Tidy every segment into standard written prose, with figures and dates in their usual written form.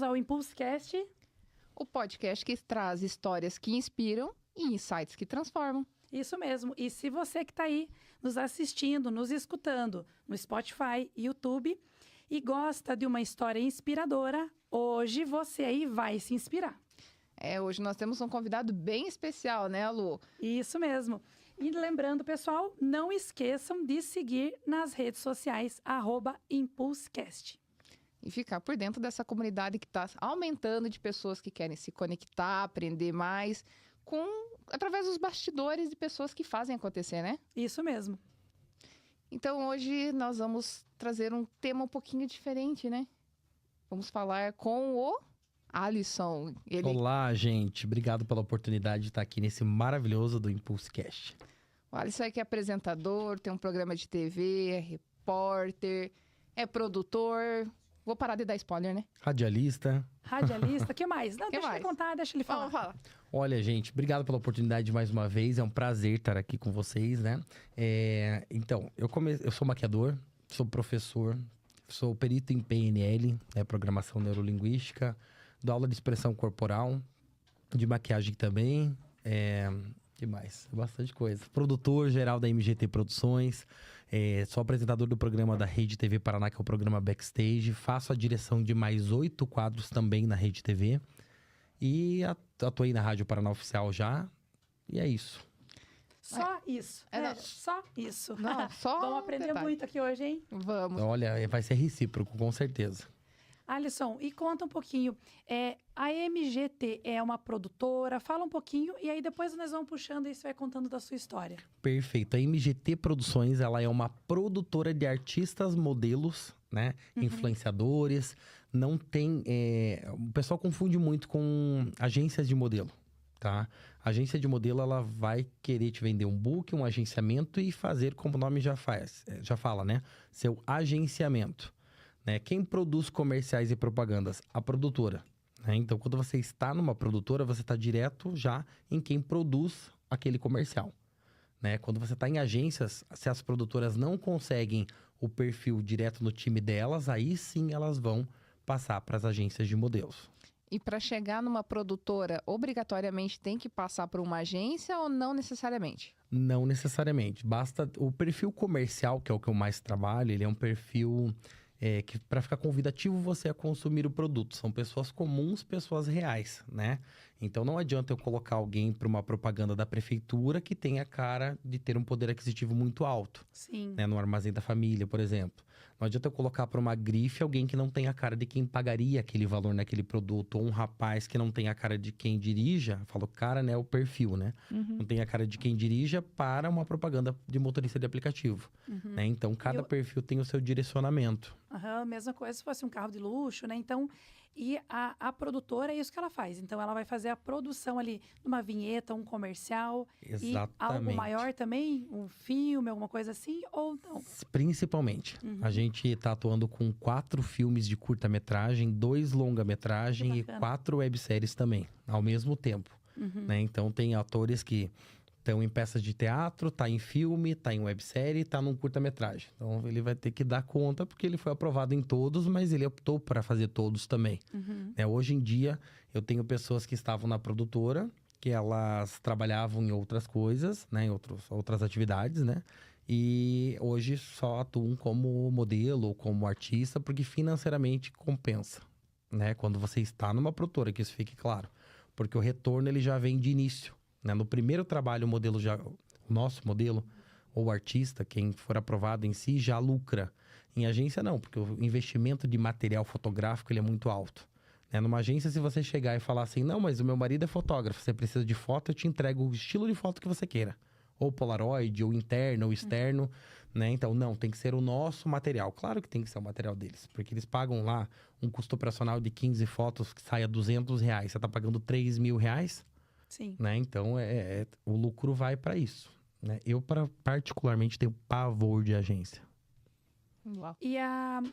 Ao ImpulseCast, o podcast que traz histórias que inspiram e insights que transformam. Isso mesmo. E se você que está aí nos assistindo, nos escutando no Spotify, YouTube e gosta de uma história inspiradora, hoje você aí vai se inspirar. Hoje nós temos um convidado bem especial, né, Lu? Isso mesmo. E lembrando, pessoal, não esqueçam de seguir nas redes sociais, @ImpulseCast. E ficar por dentro dessa comunidade que está aumentando de pessoas que querem se conectar, aprender mais, através dos bastidores de pessoas que fazem acontecer, né? Isso mesmo. Então, hoje nós vamos trazer um tema um pouquinho diferente, né? Vamos falar com o Alisson. Olá, gente. Obrigado pela oportunidade de estar aqui nesse maravilhoso do ImpulseCast. O Alisson é que é apresentador, tem um programa de TV, é repórter, é produtor... Vou parar de dar spoiler, né? Radialista. Radialista, o que mais? Não, Que deixa mais? ele contar, deixa ele falar. Vamos falar. Olha, gente, obrigado pela oportunidade mais uma vez. É um prazer estar aqui com vocês, né? Então, eu sou maquiador, sou professor, sou perito em PNL, programação neurolinguística, dou aula de expressão corporal, de maquiagem também. Que mais? Bastante coisa. Produtor geral da MGT Produções. Sou apresentador do programa da Rede TV Paraná, que é o programa Backstage. Faço a direção de mais 8 quadros também na Rede TV. E atuei na Rádio Paraná Oficial já. E é isso. Só isso. Só isso. Não, só Vamos aprender detalhe. muito aqui hoje, hein? Vamos. Olha, vai ser recíproco, com certeza. Alisson, e conta um pouquinho. A MGT é uma produtora? Fala um pouquinho e aí depois nós vamos puxando e você vai contando da sua história. Perfeito. A MGT Produções, ela é uma produtora de artistas, modelos, né? Influenciadores. Não tem... O pessoal confunde muito com agências de modelo, tá? A agência de modelo, ela vai querer te vender um book, um agenciamento e fazer como o nome já fala, né? Seu agenciamento. Né? Quem produz comerciais e propagandas? A produtora. Né? Então, quando você está numa produtora, você está direto já em quem produz aquele comercial. Né? Quando você está em agências, se as produtoras não conseguem o perfil direto no time delas, aí sim elas vão passar para as agências de modelos. E para chegar numa produtora, obrigatoriamente tem que passar por uma agência ou não necessariamente? Não necessariamente. Basta o perfil comercial, que é o que eu mais trabalho, ele é um perfil... que para ficar convidativo você a consumir o produto. São pessoas comuns, pessoas reais, né? Então não adianta eu colocar alguém para uma propaganda da prefeitura que tenha a cara de ter um poder aquisitivo muito alto. Sim. Né? No Armazém da Família, por exemplo. Não adianta eu colocar para uma grife alguém que não tenha a cara de quem pagaria aquele valor naquele produto. Ou um rapaz que não tenha a cara de quem dirija. Eu falo, cara, né? O perfil, né? Não tem a cara de quem dirija para uma propaganda de motorista de aplicativo. Né? Então, cada perfil tem o seu direcionamento. Mesma coisa se fosse um carro de luxo, né? Então, e a produtora é isso que ela faz. Então, ela vai fazer a produção ali de uma vinheta, um comercial. Exatamente. E algo maior também? Um filme, alguma coisa assim? Ou não? Principalmente. A gente está atuando com 4 filmes de curta-metragem, 2 longa-metragem e 4 webséries também, ao mesmo tempo. Né? Então, tem atores que... estão em peças de teatro, tá em filme, tá em websérie, tá num curta-metragem. Então, ele vai ter que dar conta, porque ele foi aprovado em todos, mas ele optou para fazer todos também. Hoje em dia, eu tenho pessoas que estavam na produtora, que elas trabalhavam em outras coisas, né? Em outras atividades, né? E hoje só atuam como modelo ou como artista, porque financeiramente compensa, né? Quando você está numa produtora, que isso fique claro. Porque o retorno, ele já vem de início. No primeiro trabalho, o nosso modelo, ou artista, quem for aprovado em si, já lucra. Em agência, não, porque o investimento de material fotográfico ele é muito alto. Numa agência, se você chegar e falar assim, não, mas o meu marido é fotógrafo, você precisa de foto, eu te entrego o estilo de foto que você queira. Ou Polaroid, ou interno, ou externo, né? Então, não, tem que ser o nosso material. Claro que tem que ser o material deles, porque eles pagam lá um custo operacional de 15 fotos que sai a R$200. Você tá pagando R$3.000? Sim. Né? Então, o lucro vai para isso. Né? Eu, particularmente, tenho pavor de agência. Uau.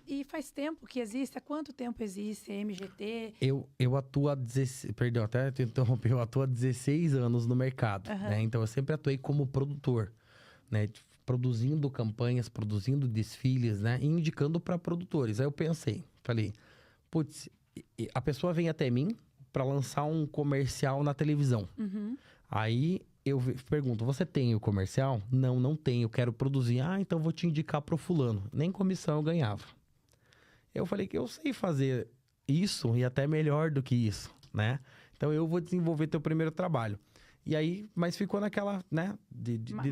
E faz tempo que existe? Há quanto tempo existe a MGT? Eu atuo há 16... Perdão, até te interrompi. Eu atuo há 16 anos no mercado. Né? Então, eu sempre atuei como produtor. Né? Produzindo campanhas, produzindo desfiles, né? E indicando para produtores. Aí eu pensei, falei... Putz, a pessoa vem até mim para lançar um comercial na televisão. Aí eu pergunto, você tem o comercial? Não, não tenho, quero produzir. Ah, então vou te indicar pro fulano. Nem comissão eu ganhava. Eu falei que eu sei fazer isso e até melhor do que isso, né? Então eu vou desenvolver teu primeiro trabalho. E aí, mas ficou naquela, né?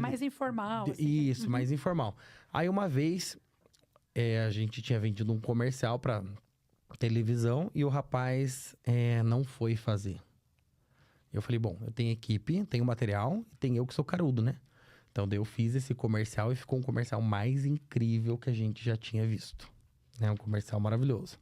Mais informal. Assim. Isso, mais informal. Aí uma vez, a gente tinha vendido um comercial para televisão e o rapaz não foi fazer. Eu falei, bom, eu tenho equipe, tenho material e tem eu que sou carudo, né? Então daí eu fiz esse comercial e ficou um comercial mais incrível que a gente já tinha visto. Né? Um comercial maravilhoso.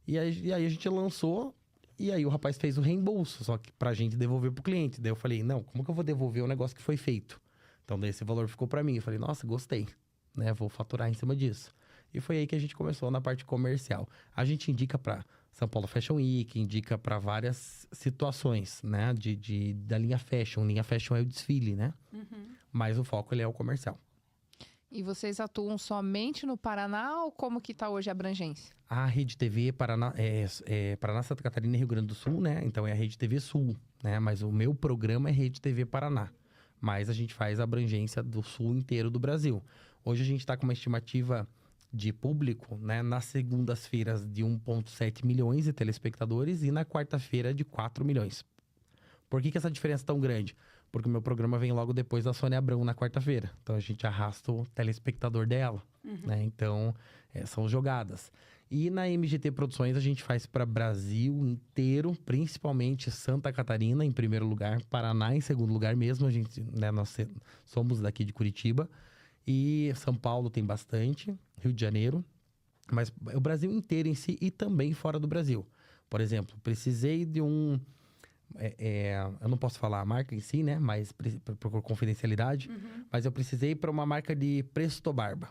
E aí a gente lançou e aí o rapaz fez o reembolso, só que pra gente devolver pro cliente. Daí eu falei, não, como que eu vou devolver o negócio que foi feito? Então daí esse valor ficou pra mim. Eu falei, nossa, gostei, né? Vou faturar em cima disso. E foi aí que a gente começou na parte comercial. A gente indica para São Paulo Fashion Week, indica para várias situações, né? Da linha fashion. Linha fashion é o desfile, né? Mas o foco ele é o comercial. E vocês atuam somente no Paraná ou como que tá hoje a abrangência? A Rede TV Paraná, Paraná, Santa Catarina e Rio Grande do Sul, né? Então é a Rede TV Sul, né? Mas o meu programa é Rede TV Paraná. Mas a gente faz a abrangência do sul inteiro do Brasil. Hoje a gente está com uma estimativa de público, né, nas segundas-feiras de 1,7 milhões de telespectadores e na quarta-feira de 4 milhões. Por que essa diferença é tão grande? Porque o meu programa vem logo depois da Sônia Abrão na quarta-feira. Então a gente arrasta o telespectador dela, né? Então são jogadas. E na MGT Produções a gente faz para Brasil inteiro, principalmente Santa Catarina em primeiro lugar, Paraná em segundo lugar mesmo. A gente, né, nós somos daqui de Curitiba. E São Paulo tem bastante, Rio de Janeiro, mas o Brasil inteiro em si e também fora do Brasil. Por exemplo, precisei de um... eu não posso falar a marca em si, né? Mas por confidencialidade. Mas eu precisei para uma marca de Presto Barba,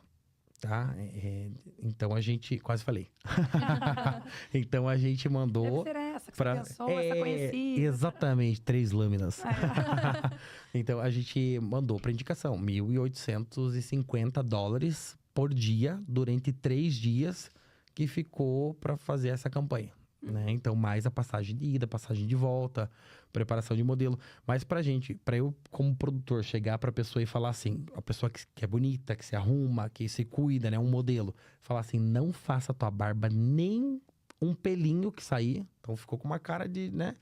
tá? Então a gente... Quase falei. Então a gente mandou... Deve ser essa que você pensou, essa conhecida. Exatamente, 3 lâminas. Então a gente mandou para indicação $1.850 por dia durante 3 dias que ficou para fazer essa campanha. Né? Então, mais a passagem de ida, passagem de volta, preparação de modelo. Mas pra gente, pra eu como produtor chegar pra pessoa e falar assim, a pessoa que é bonita, que se arruma, que se cuida, né? Um modelo, falar assim, não faça a tua barba nem um pelinho que sair. Então ficou com uma cara de, né?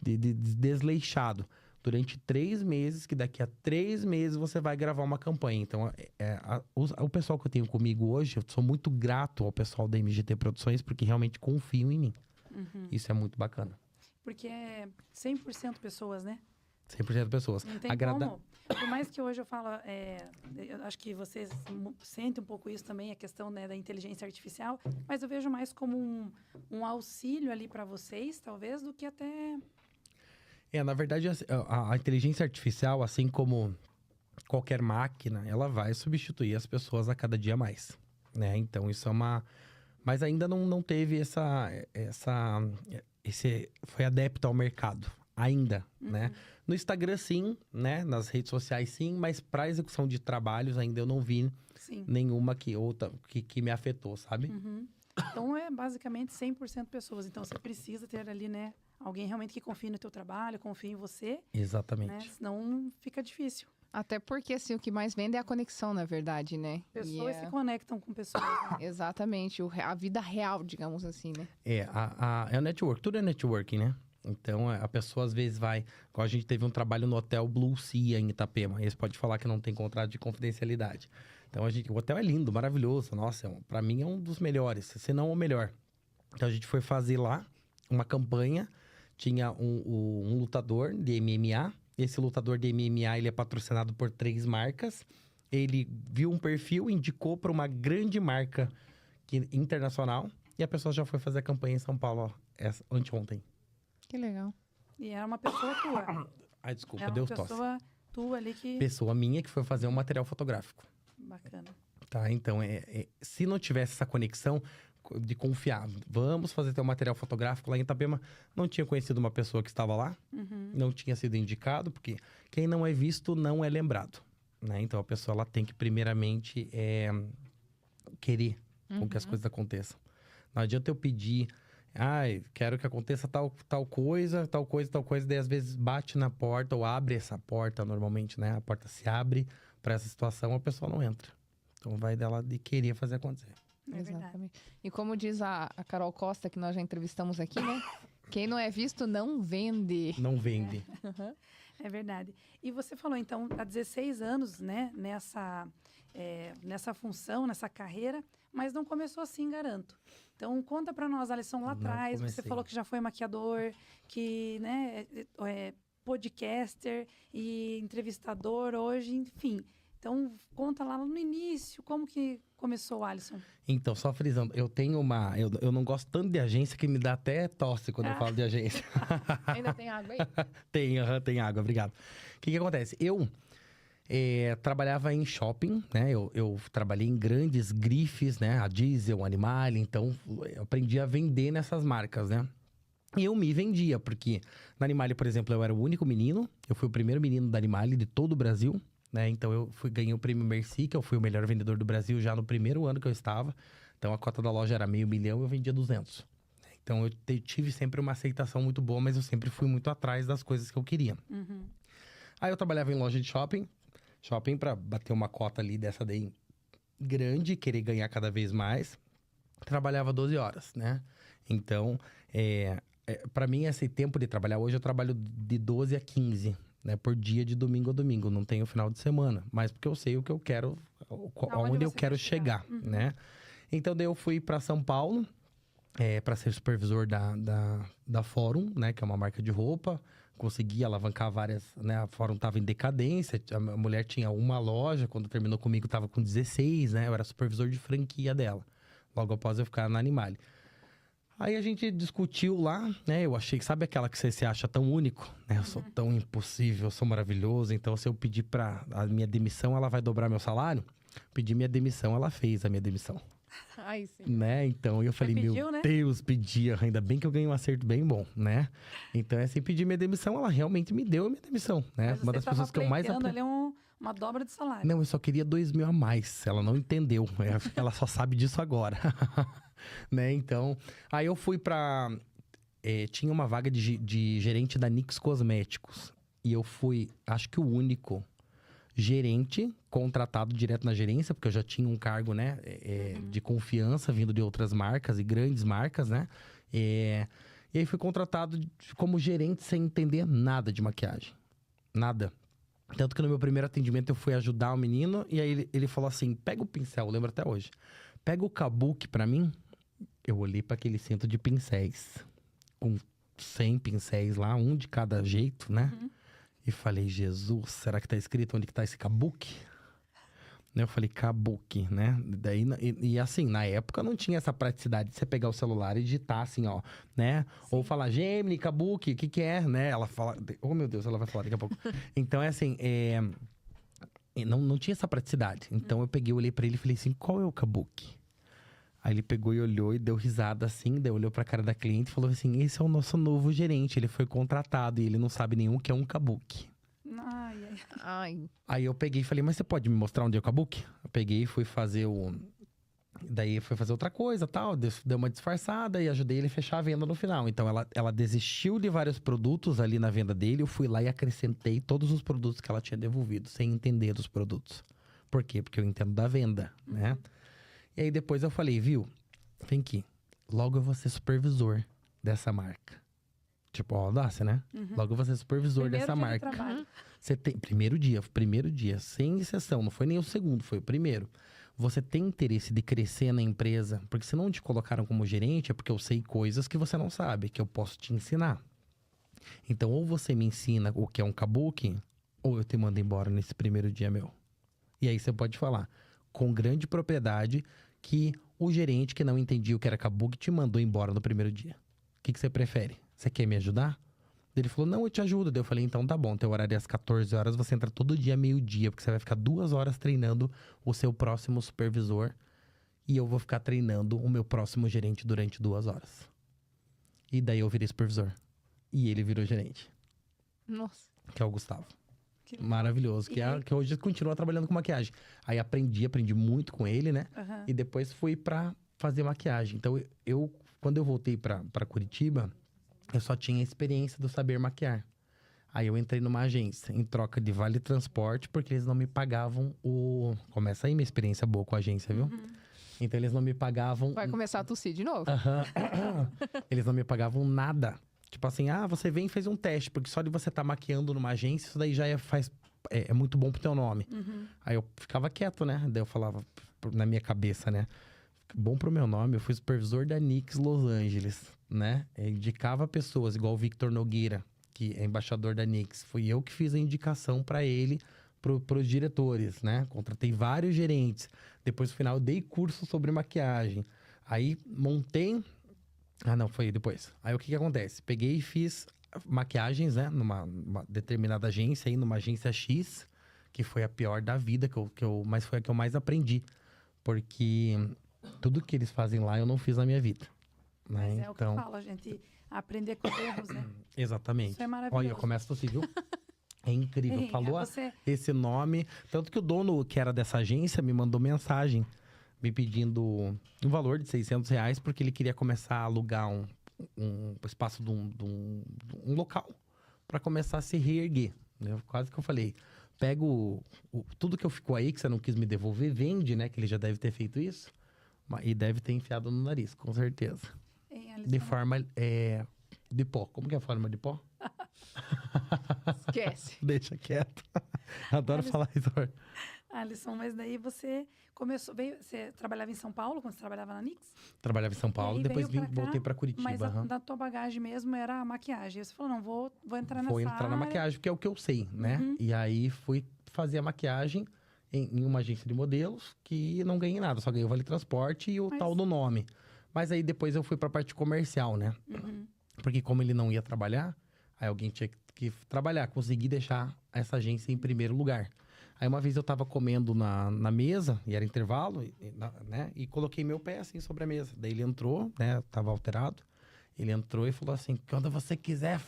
De desleixado. Durante 3 meses, que daqui a 3 meses você vai gravar uma campanha. Então, o pessoal que eu tenho comigo hoje, eu sou muito grato ao pessoal da MGT Produções, porque realmente confiam em mim. Isso é muito bacana. Porque é 100% pessoas, né? 100% pessoas. Não tem como. Por mais que hoje eu falo, eu acho que vocês sentem um pouco isso também, a questão, né, da inteligência artificial, mas eu vejo mais como um auxílio ali para vocês, talvez, do que até... Na verdade, a inteligência artificial, assim como qualquer máquina, ela vai substituir as pessoas a cada dia mais, né? Então, isso é uma... Mas ainda não teve esse foi adepto ao mercado, ainda, né? No Instagram, sim, né? Nas redes sociais, sim, mas para execução de trabalhos, ainda eu não vi nenhuma que me afetou, sabe? Então, é basicamente 100% pessoas. Então, você precisa ter ali, né? Alguém realmente que confie no teu trabalho, confie em você. Exatamente. Né? Senão fica difícil. Até porque, assim, o que mais vende é a conexão, na verdade, né? Pessoas se conectam com pessoas. Né? Exatamente. A vida real, digamos assim, né? É o network. Tudo é networking, né? Então, a pessoa às vezes vai... Igual a gente teve um trabalho no hotel Blue Sea em Itapema. Esse pode falar que não tem contrato de confidencialidade. Então, o hotel é lindo, maravilhoso. Nossa, pra mim é um dos melhores, se não o melhor. Então, a gente foi fazer lá uma campanha. Tinha um lutador de MMA. Esse lutador de MMA, ele é patrocinado por 3 marcas. Ele viu um perfil, indicou para uma grande marca internacional. E a pessoa já foi fazer a campanha em São Paulo, anteontem. Que legal. E era uma pessoa tua. Ai, desculpa, deu tosse. Uma pessoa tua ali que... Pessoa minha que foi fazer um material fotográfico. Bacana. Tá, então, se não tivesse essa conexão... de confiar, vamos fazer teu material fotográfico lá em Itapema. Não tinha conhecido uma pessoa que estava lá, não tinha sido indicado, porque quem não é visto não é lembrado, né? Então a pessoa ela tem que primeiramente querer com que as coisas aconteçam. Não adianta eu pedir, Ai, quero que aconteça tal coisa, tal coisa, tal coisa. Daí, às vezes, bate na porta ou abre essa porta, normalmente, né? A porta se abre para essa situação, a pessoa não entra. Então, vai dela de querer fazer acontecer. É verdade. Exatamente. E como diz a Carol Costa, que nós já entrevistamos aqui, né? Quem não é visto, não vende. Não vende. É verdade. E você falou, então, há 16 anos, né? Nessa função, nessa carreira, mas não começou assim, garanto. Então, conta para nós, Alisson, lá Não atrás, você comecei. falou que já foi maquiador, que, né, podcaster e entrevistador hoje, enfim. Então, conta lá no início, como que começou o Alisson? Então, só frisando, eu tenho uma... Eu não gosto tanto de agência que me dá até tosse quando eu falo de agência. Ainda tem água aí? Tem água, obrigado. O que acontece? Eu trabalhava em shopping, né? Eu trabalhei em grandes grifes, né? A Diesel, a Animale, então eu aprendi a vender nessas marcas, né? E eu me vendia, porque na Animale, por exemplo, eu era o único menino. Eu fui o primeiro menino da Animale de todo o Brasil, né? Então eu ganhei o prêmio Merci, que eu fui o melhor vendedor do Brasil já no primeiro ano que eu estava. Então a cota da loja era 500 mil, eu vendia 200. Então eu tive sempre uma aceitação muito boa, mas eu sempre fui muito atrás das coisas que eu queria. Uhum. Aí eu trabalhava em loja de shopping para bater uma cota ali dessa daí grande, querer ganhar cada vez mais. Trabalhava 12 horas, né? Então, para mim, esse tempo de trabalhar, hoje eu trabalho de 12 a 15, né? Por dia, de domingo a domingo. Não tenho final de semana, mas porque eu sei o que eu quero, onde eu quero chegar, né? Então, daí eu fui para São Paulo, para ser supervisor da Fórum, né? Que é uma marca de roupa. Consegui alavancar várias, né? A Fórum estava em decadência, a mulher tinha uma loja, quando terminou comigo estava com 16, né? Eu era supervisor de franquia dela, logo após eu ficar na Animale. Aí a gente discutiu lá, né? Eu achei, sabe aquela que você se acha tão único? Né? Eu sou tão impossível, eu sou maravilhoso, então se eu pedir a minha demissão, ela vai dobrar meu salário? Pedi minha demissão, ela fez a minha demissão. Ai, sim. Né? Então eu falei, pediu, meu né? Deus, pedia. Ainda bem que eu ganhei um acerto bem bom, né? Então, assim, pedi minha demissão, ela realmente me deu a minha demissão, né? Mas Uma das pessoas que eu mais ali uma dobra de salário. Não, eu só queria 2 mil a mais. Ela não entendeu. Ela só sabe disso agora. Né? Então, aí eu fui pra... tinha uma vaga de gerente da NYX Cosméticos. E eu fui, acho que o único gerente contratado direto na gerência, porque eu já tinha um cargo, né, de confiança vindo de outras marcas e grandes marcas, né? E aí fui contratado como gerente sem entender nada de maquiagem. Nada. Tanto que no meu primeiro atendimento eu fui ajudar o menino e aí ele falou assim, pega o pincel, eu lembro até hoje. Pega o kabuki pra mim. Eu olhei para aquele centro de pincéis, com 100 pincéis lá, um de cada jeito, né? E falei, Jesus, será que tá escrito onde que tá esse kabuki? Eu falei, kabuki, né? Daí, e assim, na época não tinha essa praticidade de você pegar o celular e digitar assim, ó, né? Sim. Ou falar, Gemini, kabuki, o que é, né? Ela fala, oh meu Deus, ela vai falar daqui a pouco. Então é assim, não tinha essa praticidade. Então eu peguei, olhei pra ele e falei assim, qual é o kabuki? Aí ele pegou e olhou e deu risada assim, daí olhou pra cara da cliente e falou assim, esse é o nosso novo gerente, ele foi contratado e ele não sabe nenhum que é um kabuki. Ai. Aí eu peguei e falei, mas você pode me mostrar onde é o kabuki? Eu peguei e fui fazer Daí foi fazer outra coisa, tal, deu uma disfarçada e ajudei ele a fechar a venda no final. Então ela desistiu de vários produtos ali na venda dele, eu fui lá e acrescentei todos os produtos que ela tinha devolvido, sem entender dos produtos. Por quê? Porque eu entendo da venda, né? E aí depois eu falei, viu, vem aqui, logo eu vou ser supervisor dessa marca. Tipo, ó, audácia, né? Logo eu vou ser supervisor dessa marca. Você tem, primeiro dia, sem exceção, não foi nem o segundo, foi o primeiro. Você tem interesse de crescer na empresa, porque se não te colocaram como gerente, é porque eu sei coisas que você não sabe, que eu posso te ensinar. Então, ou você me ensina o que é um kabuki, ou eu te mando embora nesse primeiro dia meu. E aí você pode falar, com grande propriedade, que o gerente que não entendia o que era kabuki te mandou embora no primeiro dia. O que você prefere? Você quer me ajudar? Ele falou, não, eu te ajudo. Daí eu falei, então tá bom, teu horário é às 14 horas, você entra todo dia meio-dia, porque você vai ficar 2 horas treinando o seu próximo supervisor e eu vou ficar treinando o meu próximo gerente durante 2 horas. E daí eu virei supervisor. E ele virou gerente. Nossa. Que é o Gustavo. Maravilhoso. Que hoje continua trabalhando com maquiagem. Aí aprendi muito com ele, né? E depois fui pra fazer maquiagem. Então eu Quando eu voltei pra Curitiba, eu só tinha a experiência do saber maquiar. Aí eu entrei numa agência em troca de vale transporte, porque eles não me pagavam o... Começa aí minha experiência boa com a agência, viu? Então eles não me pagavam... Vai começar a tossir de novo? Eles não me pagavam nada. Tipo assim, você vem e fez um teste, porque só de você estar maquiando numa agência, isso daí já é muito bom pro teu nome. Aí eu ficava quieto, né? Daí eu falava na minha cabeça, né? Bom pro meu nome, eu fui supervisor da Nix Los Angeles, né? Eu indicava pessoas, igual o Victor Nogueira, que é embaixador da Nix. Fui eu que fiz a indicação para ele, pros diretores, né? Contratei vários gerentes. Depois, no final, eu dei curso sobre maquiagem. Aí, montei... não, foi depois. Aí, o que acontece? Peguei e fiz maquiagens, né? Numa determinada agência, aí, numa agência X, que foi a pior da vida, mas foi a que eu mais aprendi. Porque tudo que eles fazem lá, eu não fiz na minha vida. Né? Mas é o que eu falo, a gente aprender com os erros, né? Exatamente. Isso é maravilhoso. Olha, eu começo assim, viu? É incrível. Falou esse nome. Tanto que o dono, que era dessa agência, me mandou mensagem me pedindo um valor de R$600, porque ele queria começar a alugar um espaço de um local para começar a se reerguer. Quase que eu falei, pega tudo que eu ficou aí, que você não quis me devolver, vende, né? Que ele já deve ter feito isso. E deve ter enfiado no nariz, com certeza. De forma de pó. Como que é a forma de pó? Esquece. Deixa quieto. Adoro falar isso. Alisson, mas daí você você trabalhava em São Paulo, quando você trabalhava na Nix? Trabalhava em São Paulo, depois voltei pra Curitiba. Mas da tua bagagem mesmo era a maquiagem. Aí você falou, não, vou entrar nessa Vou entrar na maquiagem, porque é o que eu sei, né? E aí fui fazer a maquiagem em uma agência de modelos, que não ganhei nada, só ganhei o vale transporte e o tal do nome. Mas aí depois eu fui pra parte comercial, né? Porque como ele não ia trabalhar, aí alguém tinha que trabalhar, conseguir deixar essa agência em primeiro lugar. Aí uma vez eu tava comendo na mesa, e era intervalo, né? E coloquei meu pé assim sobre a mesa. Daí ele entrou, né? Tava alterado. Ele entrou e falou assim, quando você quiser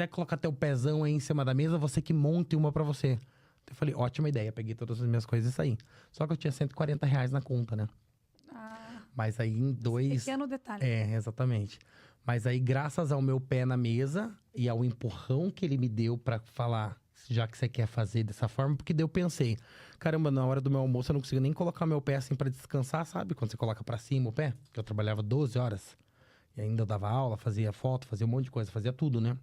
colocar teu pezão aí em cima da mesa, você que monte uma pra você. Eu falei, ótima ideia. Peguei todas as minhas coisas e saí. Só que eu tinha R$140 na conta, né? Mas aí em Pequeno detalhe. Exatamente. Mas aí, graças ao meu pé na mesa e ao empurrão que ele me deu pra falar, já que você quer fazer dessa forma, porque daí eu pensei, caramba, na hora do meu almoço eu não consigo nem colocar meu pé assim pra descansar, sabe? Quando você coloca pra cima o pé, que eu trabalhava 12 horas. E ainda eu dava aula, fazia foto, fazia um monte de coisa, fazia tudo, né?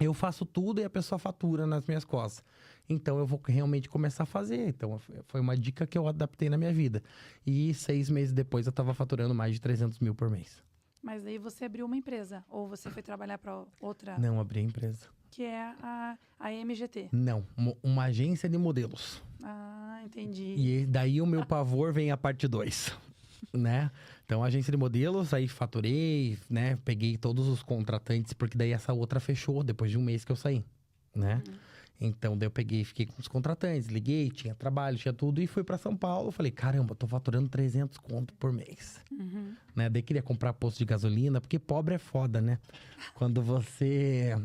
Eu faço tudo e a pessoa fatura nas minhas costas. Então, eu vou realmente começar a fazer. Então, foi uma dica que eu adaptei na minha vida. E 6 meses depois, eu tava faturando mais de 300 mil por mês. Mas daí você abriu uma empresa? Ou você foi trabalhar para outra? Não, abri a empresa. Que é a MGT? Não, uma agência de modelos. Entendi. E daí o meu pavor vem a parte 2. Né? Então, agência de modelos, aí faturei, né? Peguei todos os contratantes, porque daí essa outra fechou depois de um mês que eu saí, né? Então, daí eu peguei, fiquei com os contratantes, liguei, tinha trabalho, tinha tudo, e fui pra São Paulo. Falei, caramba, tô faturando 300 conto por mês. Né? Daí queria comprar posto de gasolina, porque pobre é foda, né? Quando você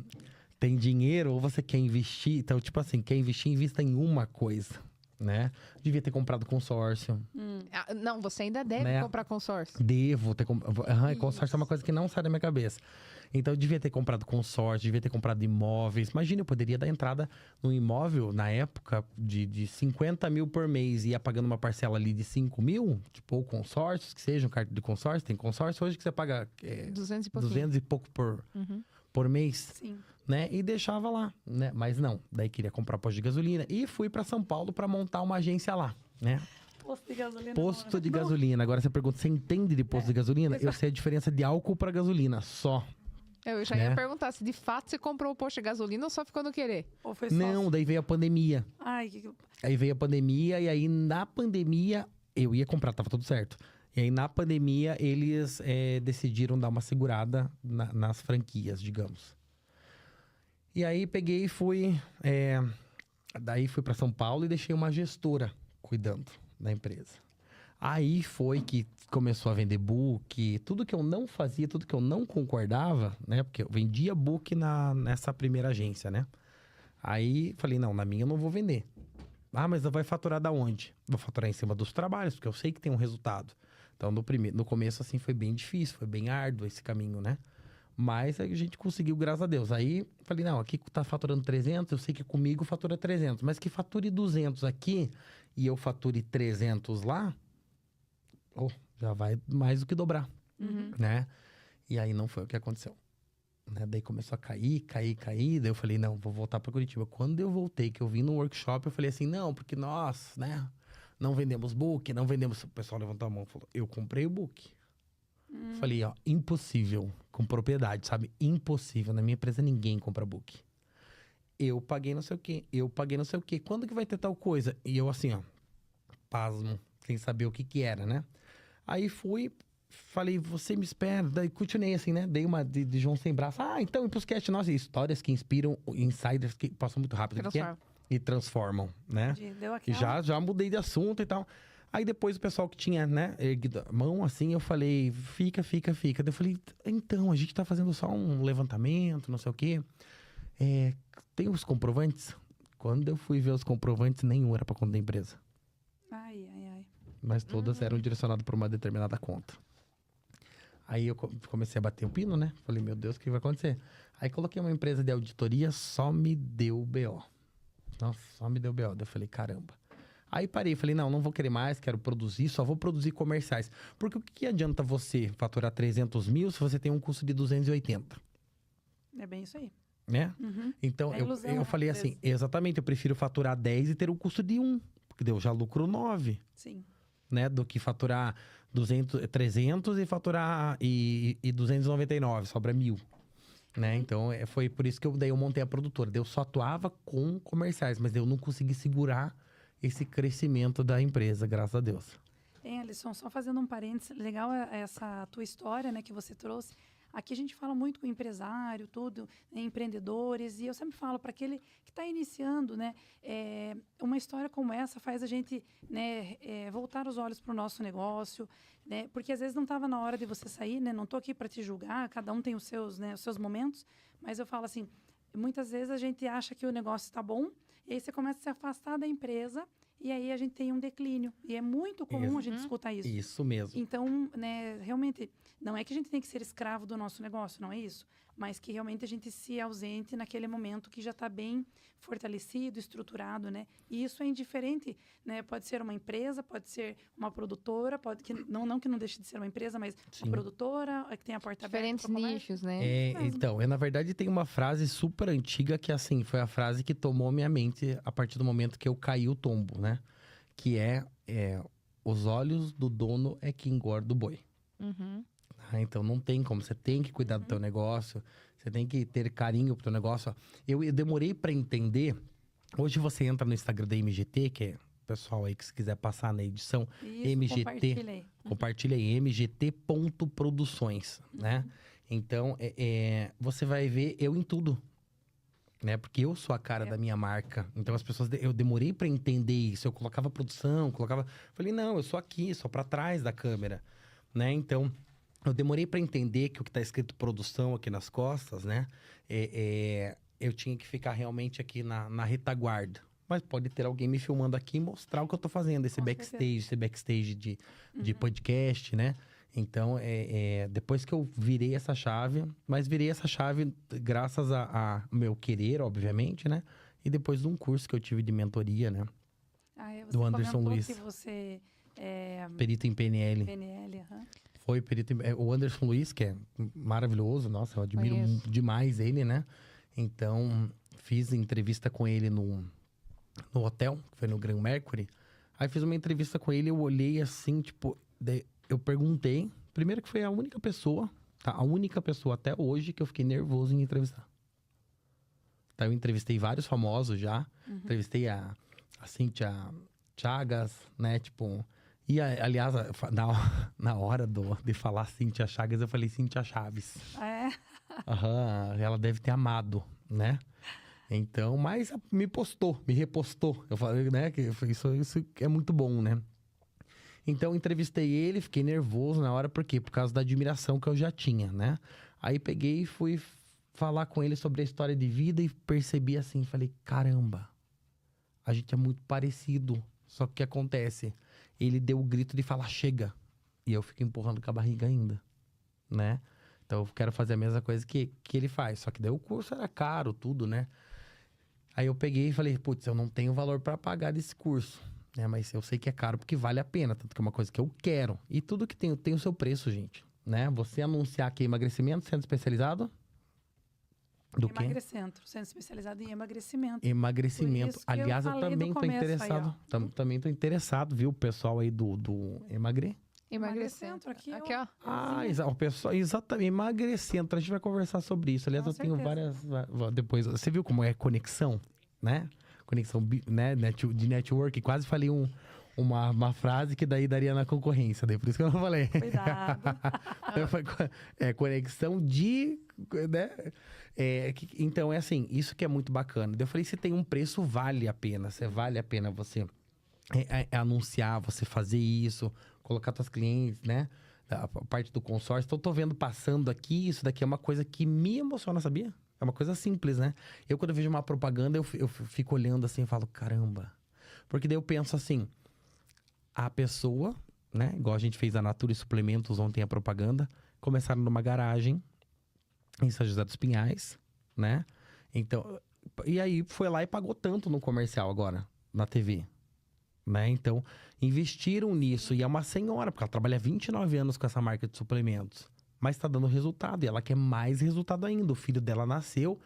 tem dinheiro ou você quer investir, então, tipo assim, quer investir, invista em uma coisa. Né? Devia ter comprado consórcio. Não, você ainda deve comprar consórcio. Devo ter comprado. Consórcio é uma coisa que não sai da minha cabeça. Então, eu devia ter comprado consórcio, devia ter comprado imóveis. Imagina, eu poderia dar entrada num imóvel, na época, de 50 mil por mês e ia pagando uma parcela ali de 5 mil, tipo, ou consórcios, que seja um cartão de consórcio. Tem consórcio hoje que você paga 200 e pouco por mês. Sim. Né? E deixava lá, né? Mas não, daí queria comprar posto de gasolina e fui para São Paulo para montar uma agência lá, né? Posto de gasolina. Posto de gasolina. Agora você pergunta, você entende de posto de gasolina? Eu sei a diferença de álcool para gasolina, só. Eu já ia perguntar se de fato você comprou o posto de gasolina ou só ficou no querer? Ou foi sócio? Não, daí veio a pandemia. Aí veio a pandemia e aí na pandemia eu ia comprar, tava tudo certo. E aí na pandemia eles decidiram dar uma segurada nas franquias, digamos. E aí peguei e fui... daí fui para São Paulo e deixei uma gestora cuidando da empresa. Aí foi que começou a vender book, tudo que eu não fazia, tudo que eu não concordava, né? Porque eu vendia book nessa primeira agência, né? Aí falei, não, na minha eu não vou vender. Mas vai faturar da onde? Vou faturar em cima dos trabalhos, porque eu sei que tem um resultado. Então, no começo, assim, foi bem difícil, foi bem árduo esse caminho, né? Mas a gente conseguiu, graças a Deus. Aí, falei, não, aqui tá faturando 300, eu sei que comigo fatura 300. Mas que fature 200 aqui e eu fature 300 lá, já vai mais do que dobrar, né? E aí não foi o que aconteceu. Né? Daí começou a cair. Daí eu falei, não, vou voltar para Curitiba. Quando eu voltei, que eu vim no workshop, eu falei assim, não, porque nós, né, não vendemos book, não vendemos... O pessoal levantou a mão e falou, eu comprei o book. Falei, ó, impossível, com propriedade, sabe? Impossível. Na minha empresa ninguém compra book. Eu paguei não sei o quê. Quando que vai ter tal coisa? E eu assim, ó, pasmo, sem saber o que que era, né? Aí fui, falei, você me espera. Daí continuei assim, né? Dei uma de João Sem Braço. então Impulscast, nossa, histórias que inspiram insiders que passam muito rápido. E transformam, né? Deu aquela... E já mudei de assunto e tal. Aí depois o pessoal que tinha, né, erguido a mão assim, eu falei, fica. Daí eu falei, então, a gente tá fazendo só um levantamento, não sei o quê. Tem os comprovantes? Quando eu fui ver os comprovantes, nenhum era pra conta da empresa. Ai. Mas todas eram direcionadas para uma determinada conta. Aí eu comecei a bater o pino, né? Falei, meu Deus, o que vai acontecer? Aí coloquei uma empresa de auditoria, só me deu BO. Nossa, só me deu BO. Daí eu falei, caramba. Aí parei, falei, não vou querer mais, quero produzir, só vou produzir comerciais. Porque o que adianta você faturar 300 mil se você tem um custo de 280? É bem isso aí. Né? Então, eu falei assim, exatamente, eu prefiro faturar 10 e ter um custo de 1. Porque eu já lucro 9. Sim. Né? Do que faturar 300 e faturar e 299, sobra 1.000. Né? Então, foi por isso que eu montei a produtora. Eu só atuava com comerciais, mas eu não consegui segurar esse crescimento da empresa, graças a Deus. Alisson, só fazendo um parênteses, legal essa tua história, né, que você trouxe. Aqui a gente fala muito com empresário, tudo, né, empreendedores, e eu sempre falo para aquele que está iniciando, né, uma história como essa faz a gente, né, voltar os olhos para o nosso negócio, né, porque às vezes não estava na hora de você sair, né, não estou aqui para te julgar, cada um tem os seus momentos, mas eu falo assim, muitas vezes a gente acha que o negócio está bom, e aí você começa a se afastar da empresa, e aí a gente tem um declínio. E é muito comum a gente escutar isso. Isso mesmo. Então, né, realmente, não é que a gente tem que ser escravo do nosso negócio, não é isso. Mas que realmente a gente se ausente naquele momento que já está bem fortalecido, estruturado, né? E isso é indiferente, né? Pode ser uma empresa, pode ser uma produtora, não que não deixe de ser uma empresa, mas uma produtora, que tem a porta diferentes aberta. Diferentes nichos, né? Então, na verdade, tem uma frase super antiga que, assim, foi a frase que tomou minha mente a partir do momento que eu caí o tombo, né? Que os olhos do dono é que engorda o boi. Então, não tem como. Você tem que cuidar do teu negócio. Você tem que ter carinho pro teu negócio. Eu demorei para entender. Hoje você entra no Instagram da MGT, que é o pessoal aí que se quiser passar na edição. Isso, MGT. Compartilha aí. MGT.produções, né? Então, você vai ver eu em tudo. Né? Porque eu sou a cara da minha marca. Então, as pessoas... Eu demorei para entender isso. Eu colocava produção, Falei, não, eu sou aqui, sou para trás da câmera. Né? Então... Eu demorei para entender que o que está escrito produção aqui nas costas, né? Eu tinha que ficar realmente aqui na retaguarda. Mas pode ter alguém me filmando aqui e mostrar o que eu tô fazendo. Esse backstage de podcast, né? Então, depois que eu virei essa chave... Mas virei essa chave graças a meu querer, obviamente, né? E depois de um curso que eu tive de mentoria, né? Do Anderson Luiz. Que você perito em PNL. PNL, Foi perito. O Anderson Luiz, que é maravilhoso, nossa, eu admiro demais ele, né? Então, fiz entrevista com ele no hotel, que foi no Grand Mercury. Aí fiz uma entrevista com ele, eu olhei assim, tipo, eu perguntei. Primeiro que foi a única pessoa, tá? A única pessoa até hoje que eu fiquei nervoso em entrevistar. Tá, eu entrevistei vários famosos já. Entrevistei a Cíntia Chagas, né? Tipo... E, aliás, na hora de falar Cíntia Chagas, eu falei Cíntia Chaves. Ela deve ter amado, né? Então, mas me repostou. Eu falei, né, que isso é muito bom, né? Então, entrevistei ele, fiquei nervoso na hora, por quê? Por causa da admiração que eu já tinha, né? Aí peguei e fui falar com ele sobre a história de vida e percebi assim, falei, caramba, a gente é muito parecido. Só que o que acontece? Ele deu o grito de falar, chega. e eu fico empurrando com a barriga ainda, né? Então, eu quero fazer a mesma coisa que ele faz. Só que daí o curso era caro, tudo, né? Aí eu peguei e falei, putz, eu não tenho valor para pagar desse curso, né? Mas eu sei que é caro porque vale a pena, tanto que é uma coisa que eu quero. E tudo que tem o seu preço, gente, né? Você anunciar que é emagrecimento, centro especializado... Do quê? Emagrecentro, centro especializado em emagrecimento. Emagrecimento. Aliás, eu também tô interessado. Também tô interessado, viu? O pessoal aí do Emagrecentro aqui, ó. O pessoal, exatamente, emagrecentro. A gente vai conversar sobre isso. Aliás, Com eu tenho certeza. várias. Depois, você viu como é conexão, né? Conexão, né? De network. Quase falei uma frase que daí daria na concorrência. Daí por isso que eu não falei. Cuidado. Conexão de. Né? Então, é assim, isso que é muito bacana. Daí eu falei, se tem um preço, vale a pena. Vale a pena você anunciar, você fazer isso, colocar seus clientes, né? A parte do consórcio. Então, eu tô vendo passando aqui, isso daqui é uma coisa que me emociona, sabia? É uma coisa simples, né? Eu, quando eu vejo uma propaganda, eu fico olhando assim e falo, caramba. Porque daí eu penso assim, a pessoa, né? Igual a gente fez a Natura e Suplementos ontem, a propaganda, começaram numa garagem em São José dos Pinhais, né? Então, e aí foi lá e pagou tanto no comercial agora, na TV, né? Então, investiram nisso. E é uma senhora, porque ela trabalha 29 anos com essa marca de suplementos. Mas tá dando resultado. E ela quer mais resultado ainda. O filho dela nasceu,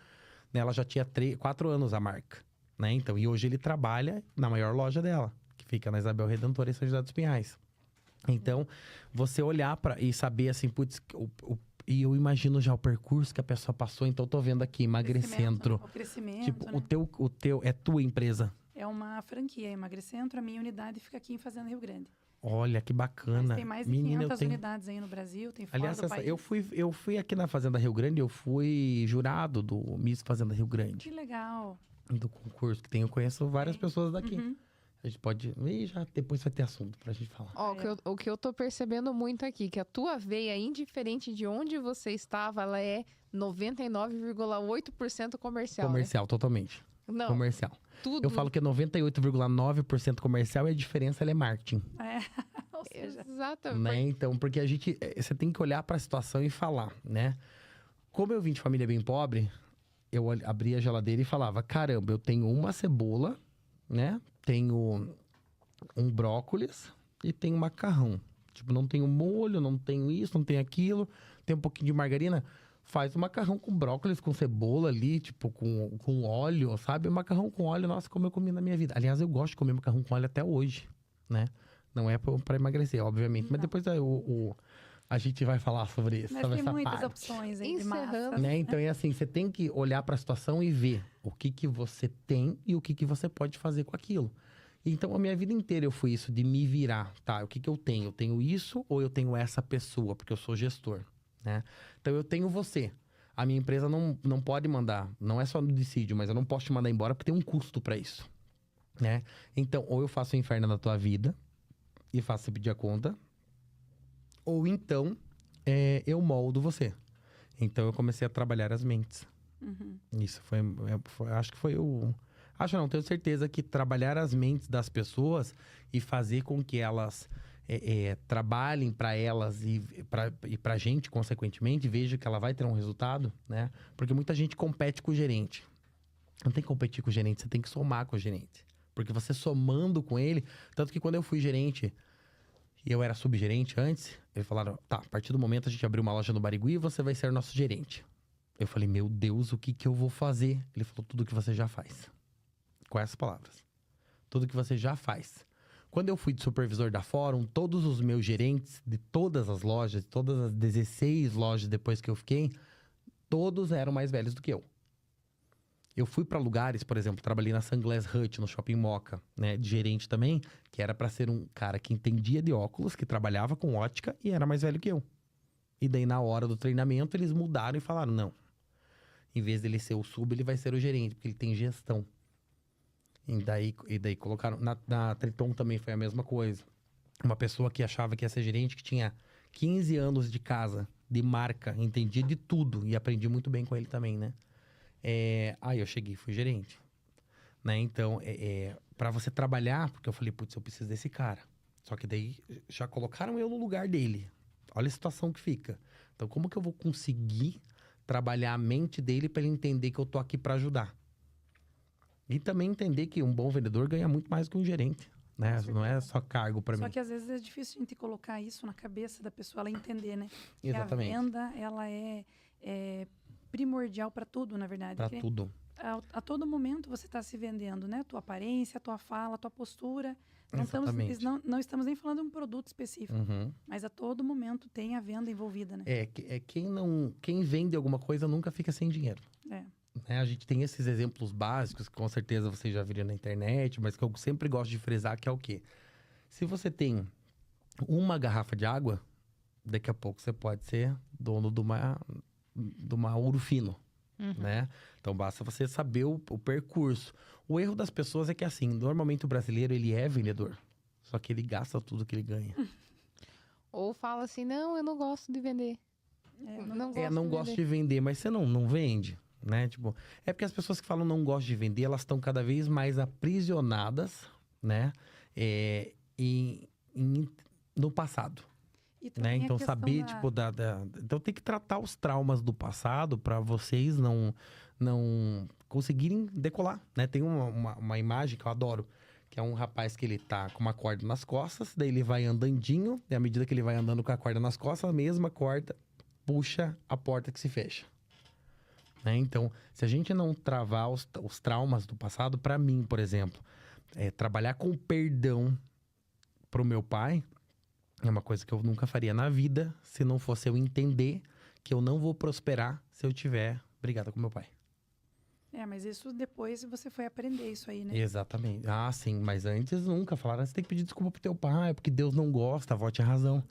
né? Ela já tinha 4 anos a marca, né? Então, e hoje ele trabalha na maior loja dela, que fica na Isabel Redentora, em São José dos Pinhais. Então, você olhar e saber assim, putz, e eu imagino já o percurso que a pessoa passou. Então, eu tô vendo aqui, Emagrecentro. O crescimento, Tipo, né? o teu é tua empresa. É uma franquia, Emagrecentro. A minha unidade fica aqui em Fazenda Rio Grande. Olha, que bacana. Mas tem mais de 500 unidades aí no Brasil, tem fora Aliás, do país. eu fui aqui na Fazenda Rio Grande, eu fui jurado do Miss Fazenda Rio Grande. Que legal. Do concurso que tem, eu conheço várias pessoas daqui. Uhum. A gente pode... E já depois vai ter assunto pra gente falar. Ó, o que eu tô percebendo muito aqui, que a tua veia, indiferente de onde você estava, ela é 99,8% comercial, Comercial, totalmente. né? Não, Comercial. tudo. Eu falo que é 98,9% comercial e a diferença ela é marketing. Ou seja, Exatamente. Né? Então, porque você tem que olhar pra situação e falar, né? Como eu vim de família bem pobre, eu abria a geladeira e falava, caramba, eu tenho uma cebola, né? Tenho um brócolis e tenho macarrão. Tipo, não tenho molho, não tenho isso, não tenho aquilo. Tem um pouquinho de margarina. Faz o macarrão com brócolis, com cebola ali, tipo, com óleo, sabe? O macarrão com óleo, nossa, como eu comi na minha vida. Aliás, eu gosto de comer macarrão com óleo até hoje, né? Não é pra emagrecer, obviamente. Mas depois a gente vai falar sobre isso. mas Sobre tem essa muitas parte. opções aí de Encerrando. massa. Né? Então, é assim, você tem que olhar para a situação e ver o que você tem e o que você pode fazer com aquilo. Então, a minha vida inteira eu fui isso, de me virar. Tá, o que eu tenho? Eu tenho isso ou eu tenho essa pessoa? Porque eu sou gestor, né? Então, eu tenho você. A minha empresa não pode mandar, não é só no dissídio, mas eu não posso te mandar embora porque tem um custo para isso, né? Então, ou eu faço o inferno na tua vida e faço você pedir a conta, ou então eu moldo você. Então, eu comecei a trabalhar as mentes. Uhum. Isso acho que foi o... Acho não, tenho certeza que trabalhar as mentes das pessoas e fazer com que elas trabalhem para elas e para a gente, consequentemente, veja que ela vai ter um resultado, né? Porque muita gente compete com o gerente. Não tem que competir com o gerente, você tem que somar com o gerente. Porque você somando com ele... Tanto que quando eu fui gerente... E eu era subgerente antes, eles falaram, tá, a partir do momento a gente abriu uma loja no Barigui e você vai ser nosso gerente. Eu falei, meu Deus, o que eu vou fazer? Ele falou, tudo que você já faz. Com essas palavras. Tudo que você já faz. Quando eu fui de supervisor da Fórum, todos os meus gerentes de todas as lojas, todas as 16 lojas depois que eu fiquei, todos eram mais velhos do que eu. Eu fui para lugares, por exemplo, trabalhei na Sunglass Hut, no Shopping Moca, né, de gerente também, que era para ser um cara que entendia de óculos, que trabalhava com ótica e era mais velho que eu. E daí, na hora do treinamento, eles mudaram e falaram, não, em vez dele ser o sub, ele vai ser o gerente, porque ele tem gestão. E daí colocaram, na Triton também foi a mesma coisa. Uma pessoa que achava que ia ser gerente, que tinha 15 anos de casa, de marca, entendia de tudo, e aprendi muito bem com ele também, né? Aí eu cheguei e fui gerente, né? Então, para você trabalhar, porque eu falei, putz, eu preciso desse cara. Só que daí já colocaram eu no lugar dele. Olha a situação que fica. Então, como que eu vou conseguir trabalhar a mente dele para ele entender que eu tô aqui para ajudar? E também entender que um bom vendedor ganha muito mais que um gerente, né? Não é só cargo para mim. Só que às vezes é difícil a gente colocar isso na cabeça da pessoa, ela entender, né? Exatamente. Que a venda, ela é primordial para tudo, na verdade. Para tudo. A todo momento você está se vendendo, né? Tua aparência, tua fala, tua postura. Não estamos nem falando de um produto específico, mas a todo momento tem a venda envolvida, né? Quem vende alguma coisa nunca fica sem dinheiro. Né? A gente tem esses exemplos básicos que com certeza vocês já viram na internet, mas que eu sempre gosto de frisar, que é o quê? Se você tem uma garrafa de água, daqui a pouco você pode ser dono de uma Ouro Fino, né? Então basta você saber o percurso. O erro das pessoas é que assim, normalmente o brasileiro ele é vendedor, só que ele gasta tudo que ele ganha. Ou fala assim, não, eu não gosto de vender. Não gosto de vender, mas você não vende, né? Tipo, é porque as pessoas que falam não gosto de vender, elas estão cada vez mais aprisionadas, né? No passado. Né? Então saber, então tem que tratar os traumas do passado para vocês não conseguirem decolar, né? Tem uma imagem que eu adoro, que é um rapaz que ele tá com uma corda nas costas, daí ele vai andandinho, e à medida que ele vai andando com a corda nas costas, a mesma corda puxa a porta que se fecha. Né? Então, se a gente não travar os traumas do passado, para mim, por exemplo, trabalhar com perdão pro meu pai, é uma coisa que eu nunca faria na vida se não fosse eu entender que eu não vou prosperar se eu tiver brigada com meu pai. Mas isso depois você foi aprender isso aí, né? Exatamente. Ah, sim, mas antes nunca. Falaram, você tem que pedir desculpa pro teu pai, porque Deus não gosta, a avó tinha razão.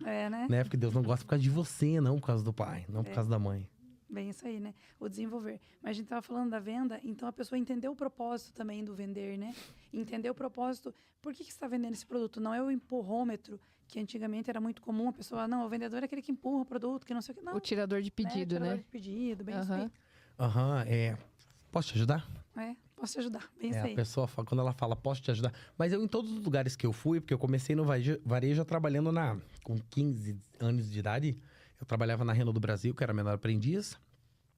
Né? Porque Deus não gosta por causa de você, não por causa do pai, não por causa da mãe. Bem isso aí, né? O desenvolver. Mas a gente tava falando da venda, então a pessoa entendeu o propósito também do vender, né? Entendeu o propósito. Por que você está vendendo esse produto? Não é o empurrômetro, que antigamente era muito comum. A pessoa, não, o vendedor é aquele que empurra o produto, que não sei o que. Não, o tirador de pedido, né? O tirador de pedido, bem isso aí. Posso te ajudar? Posso te ajudar, bem isso aí. A pessoa, quando ela fala, posso te ajudar? Mas eu, em todos os lugares que eu fui, porque eu comecei no varejo trabalhando com 15 anos de idade, eu trabalhava na Renault do Brasil, que era menor aprendiz.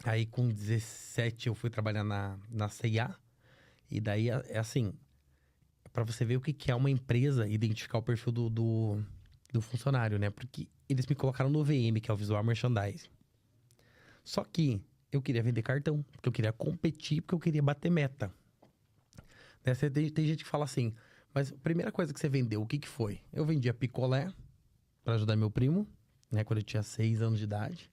Aí, com 17, eu fui trabalhar na C&A. E daí, assim, para você ver o que é uma empresa, identificar o perfil do funcionário, né? Porque eles me colocaram no VM, que é o Visual Merchandising. Só que eu queria vender cartão, porque eu queria competir, porque eu queria bater meta. Né? Tem gente que fala assim, mas a primeira coisa que você vendeu, o que foi? Eu vendia picolé para ajudar meu primo, né? Quando eu tinha 6 anos de idade.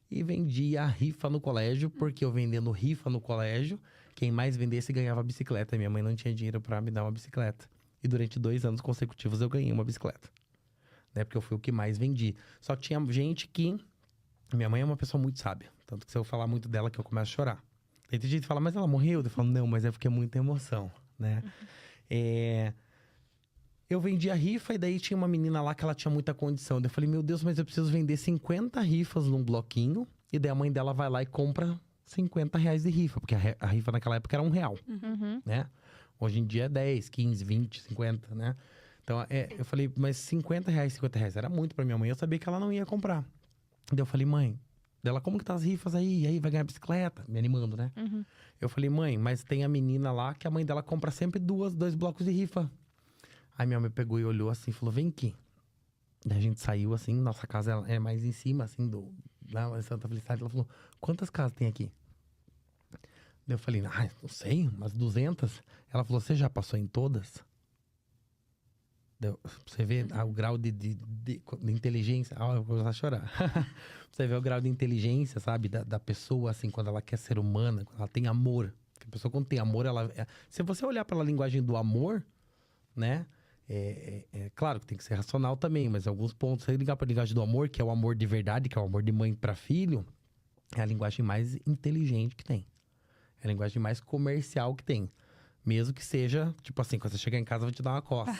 E vendia rifa no colégio, porque eu vendendo rifa no colégio, quem mais vendesse ganhava bicicleta. Minha mãe não tinha dinheiro para me dar uma bicicleta. E durante 2 anos consecutivos eu ganhei uma bicicleta. Né? Porque eu fui o que mais vendi. Só que tinha gente que... Minha mãe é uma pessoa muito sábia. Tanto que se eu falar muito dela que eu começo a chorar. Tem gente que fala, mas ela morreu? Eu falo, não, mas é porque é muita emoção, né? Eu vendi a rifa e daí tinha uma menina lá que ela tinha muita condição. Eu falei, meu Deus, mas eu preciso vender 50 rifas num bloquinho. E daí a mãe dela vai lá e compra 50 reais de rifa. Porque a rifa naquela época era R$1, né? Hoje em dia é 10, 15, 20, 50, né? Então, eu falei, mas 50 reais era muito pra minha mãe. Eu sabia que ela não ia comprar. Daí eu falei, mãe, dela, como que tá as rifas aí? E aí, vai ganhar bicicleta? Me animando, né? Eu falei, mãe, mas tem a menina lá que a mãe dela compra sempre 2 blocos de rifa. Aí minha mãe pegou e olhou assim e falou, vem aqui. Daí a gente saiu assim, nossa casa é mais em cima, assim, lá em Santa Felicidade. Ela falou, quantas casas tem aqui? Daí eu falei, não sei, umas 200. Ela falou, você já passou em todas? Você vê o grau de inteligência. Eu vou começar a chorar. Você vê o grau de inteligência, sabe? Da pessoa, assim, quando ela quer ser humana, quando ela tem amor. Porque a pessoa, quando tem amor, se você olhar pela linguagem do amor, né? Claro que tem que ser racional também, mas em alguns pontos, se você ligar para a linguagem do amor, que é o amor de verdade, que é o amor de mãe para filho, é a linguagem mais inteligente que tem. É a linguagem mais comercial que tem. Mesmo que seja, tipo assim, quando você chegar em casa, eu vou te dar uma coça.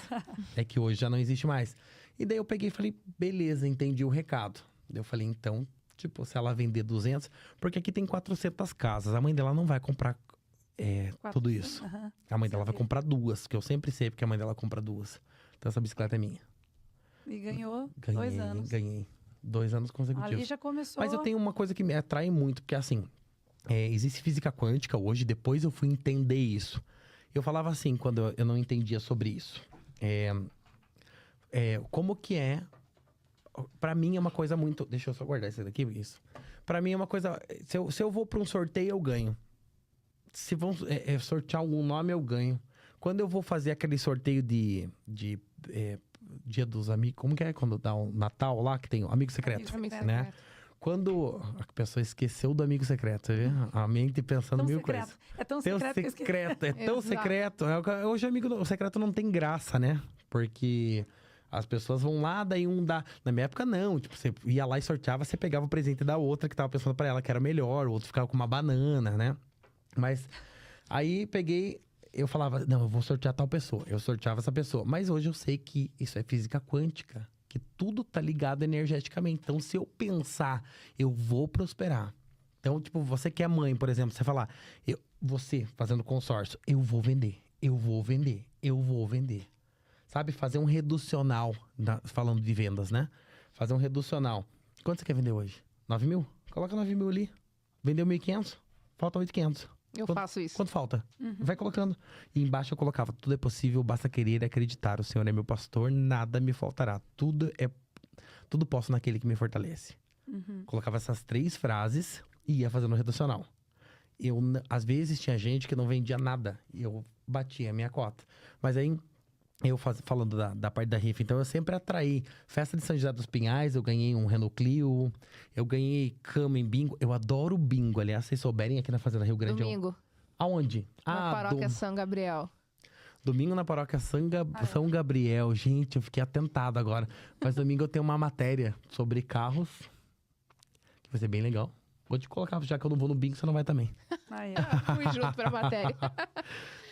É que hoje já não existe mais. E daí eu peguei e falei, beleza, entendi o recado. Daí eu falei, então, tipo, se ela vender 200... Porque aqui tem 400 casas. A mãe dela não vai comprar tudo isso. A mãe dela vai comprar 2, que eu sempre sei porque a mãe dela compra 2. Então essa bicicleta é minha. E ganhou 2 anos. Ganhei. 2 anos consecutivos. Ali já começou. Mas eu tenho uma coisa que me atrai muito, porque assim, existe física quântica hoje, depois eu fui entender isso. Eu falava assim, quando eu não entendia sobre isso. Como que é... Pra mim é uma coisa muito... Deixa eu só guardar isso daqui, isso. Pra mim é uma coisa... Se eu vou pra um sorteio, eu ganho. Se vão sortear algum nome, eu ganho. Quando eu vou fazer aquele sorteio de Dia dos Amigos... Como que é? Quando dá um Natal lá, que tem o Amigo Secreto. Amigo Secreto. Né? Quando a pessoa esqueceu do amigo secreto, você vê? A mente pensando Tão mil secreto. coisas. É tão Tão secreto que eu esqueci. secreto, é tão Exato. secreto. Hoje o secreto não tem graça, né? Porque as pessoas vão lá, daí um dá... Na minha época, não. Tipo, você ia lá e sorteava, você pegava o presente da outra que tava pensando pra ela que era melhor, o outro ficava com uma banana, né? Mas aí peguei... Eu falava, não, eu vou sortear tal pessoa. Eu sorteava essa pessoa. Mas hoje eu sei que isso é física quântica. Que tudo tá ligado energeticamente. Então, se eu pensar, eu vou prosperar. Então, tipo, você que é mãe, por exemplo, você falar, você fazendo consórcio, eu vou vender, eu vou vender, eu vou vender. Sabe? Fazer um reducional, falando de vendas, né? Fazer um reducional. Quanto você quer vender hoje? 9 mil? Coloca 9 mil ali. Vendeu 1.500? Falta 8.500. Eu faço isso. Quanto falta? Vai colocando. E embaixo eu colocava, tudo é possível, basta querer e acreditar. O Senhor é meu pastor, nada me faltará. Tudo posso naquele que me fortalece. Colocava essas 3 frases e ia fazendo o reducional. Às vezes tinha gente que não vendia nada. E eu batia a minha cota. Mas aí, falando da parte da rifa, então eu sempre atraí. Festa de São José dos Pinhais, eu ganhei um Renault Clio. Eu ganhei cama em bingo. Eu adoro bingo, aliás, se vocês souberem, aqui na Fazenda Rio Grande. Domingo. Aonde? Na paróquia São Gabriel. Domingo na paróquia São Gabriel. Gente, eu fiquei atentado agora. Mas domingo eu tenho uma matéria sobre carros. Que vai ser bem legal. Vou te colocar, já que eu não vou no bingo, você não vai também. Aí, Fui junto pra matéria.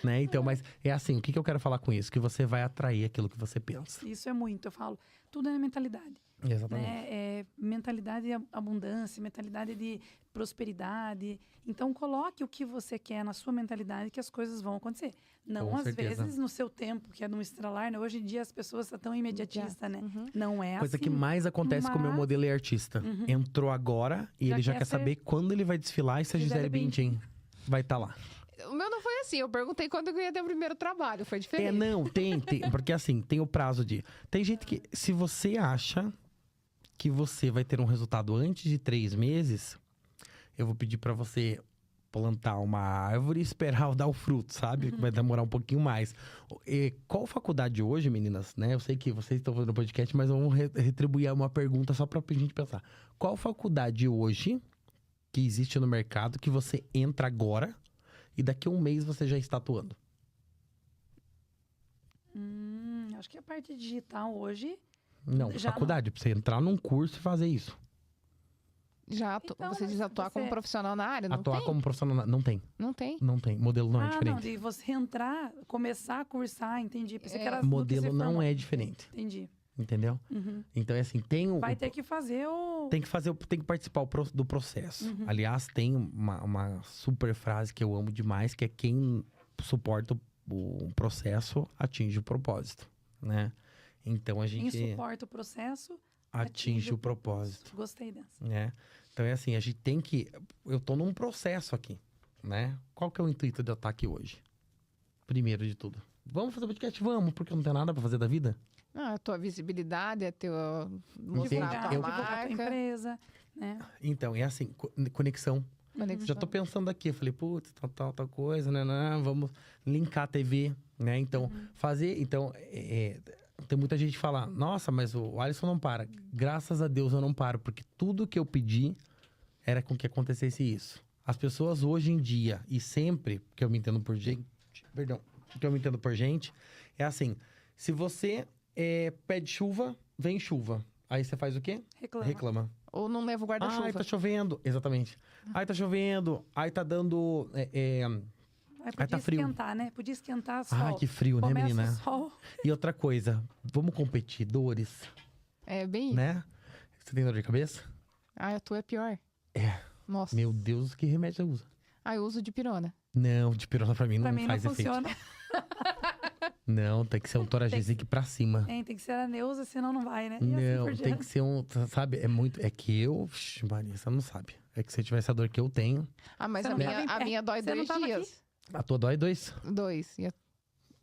Né? Então, mas é assim, o que eu quero falar com isso? Que você vai atrair aquilo que você pensa. isso é muito, eu falo. Tudo é mentalidade. Exatamente. Né? Mentalidade de abundância, mentalidade de prosperidade. Então, coloque o que você quer na sua mentalidade que as coisas vão acontecer. Não, Com às certeza. vezes, no seu tempo, que é no estralar, né? Hoje em dia as pessoas estão tão imediatistas, né? Não é Coisa assim. que mais acontece com o meu mas- modelo é artista. Entrou agora e Já ele já quer quer ser- saber quando ele vai desfilar e se a Gisele Gisele Bündchen vai estar lá. O meu não foi assim. Eu perguntei quando eu ia ter o primeiro trabalho. Foi diferente. Não, tem. Porque assim, tem o prazo de... Tem gente que, se você acha que você vai ter um resultado antes de 3 meses, eu vou pedir pra você plantar uma árvore e esperar dar o fruto, sabe? Vai demorar um pouquinho mais. Qual faculdade hoje, meninas, né? Eu sei que vocês estão fazendo podcast, mas vamos retribuir uma pergunta só pra gente pensar. Qual faculdade hoje que existe no mercado que você entra agora e daqui a um mês você já está atuando? Acho que a parte digital hoje... Não, Já faculdade, pra você entrar num curso e fazer isso. Então, você diz mas atuar como você- profissional na área? Não Atuar tem? como profissional, não tem. Não tem. Não tem. Modelo não é não, diferente. de você entrar, começar a cursar, entendi. Pensei que era do que Modelo você não formou. é diferente. Entendi. Entendeu? Então, é assim, tem Vai ter que fazer o... tem que participar do processo. Aliás, tem uma super frase que eu amo demais, que é quem suporta o processo atinge o propósito, né? Então, a Quem gente suporta o processo, atinge o propósito, Gostei dessa. né? Então, é assim, a gente tem que... Eu tô num processo aqui, né? Qual que é o intuito de eu estar aqui hoje? Primeiro de tudo. Vamos fazer podcast? Vamos, porque não tem nada pra fazer da vida? A tua visibilidade, a tua... mostrar Divulgar, a tua eu- divulgar a tua marca. empresa, né? Então, é assim, conexão. Conexão. Já tô pensando aqui, eu falei, putz, tal coisa, né? Vamos linkar a TV, né? Então, fazer... Então, tem muita gente que fala, nossa, mas o Alisson não para. Graças a Deus eu não paro, porque tudo que eu pedi era com que acontecesse isso. As pessoas hoje em dia, e sempre, que eu me entendo por gente... Perdão. Que eu me entendo por gente, é assim, se você pede chuva, vem chuva. Aí você faz o quê? Reclama. Ou não leva o guarda-chuva. Ai, tá chovendo. Exatamente. Ai, tá chovendo. Ai, tá dando... Podia tá frio. esquentar, né? Podia esquentar sol. Ah, que frio, né, Começa menina? o sol. E outra coisa, vamos competir, dores, É bem isso. né? Você tem dor de cabeça? A tua é pior. É. Nossa. Meu Deus, que remédio você usa? Eu uso de pirona. Não, dipirona pra mim Pra não mim não faz efeito. funciona. Não, tem que ser um Torajezic pra cima. Tem que ser a Neuza, senão não vai, né? E Não, assim por tem que diante. ser um, sabe, é que eu, Vixe, Maria, você não sabe. É que se eu tivesse a dor que eu tenho, Ah, mas Você a não tava em minha, a pé? minha dói Você não 2 tava aqui? dias. a tua dói 2. 2.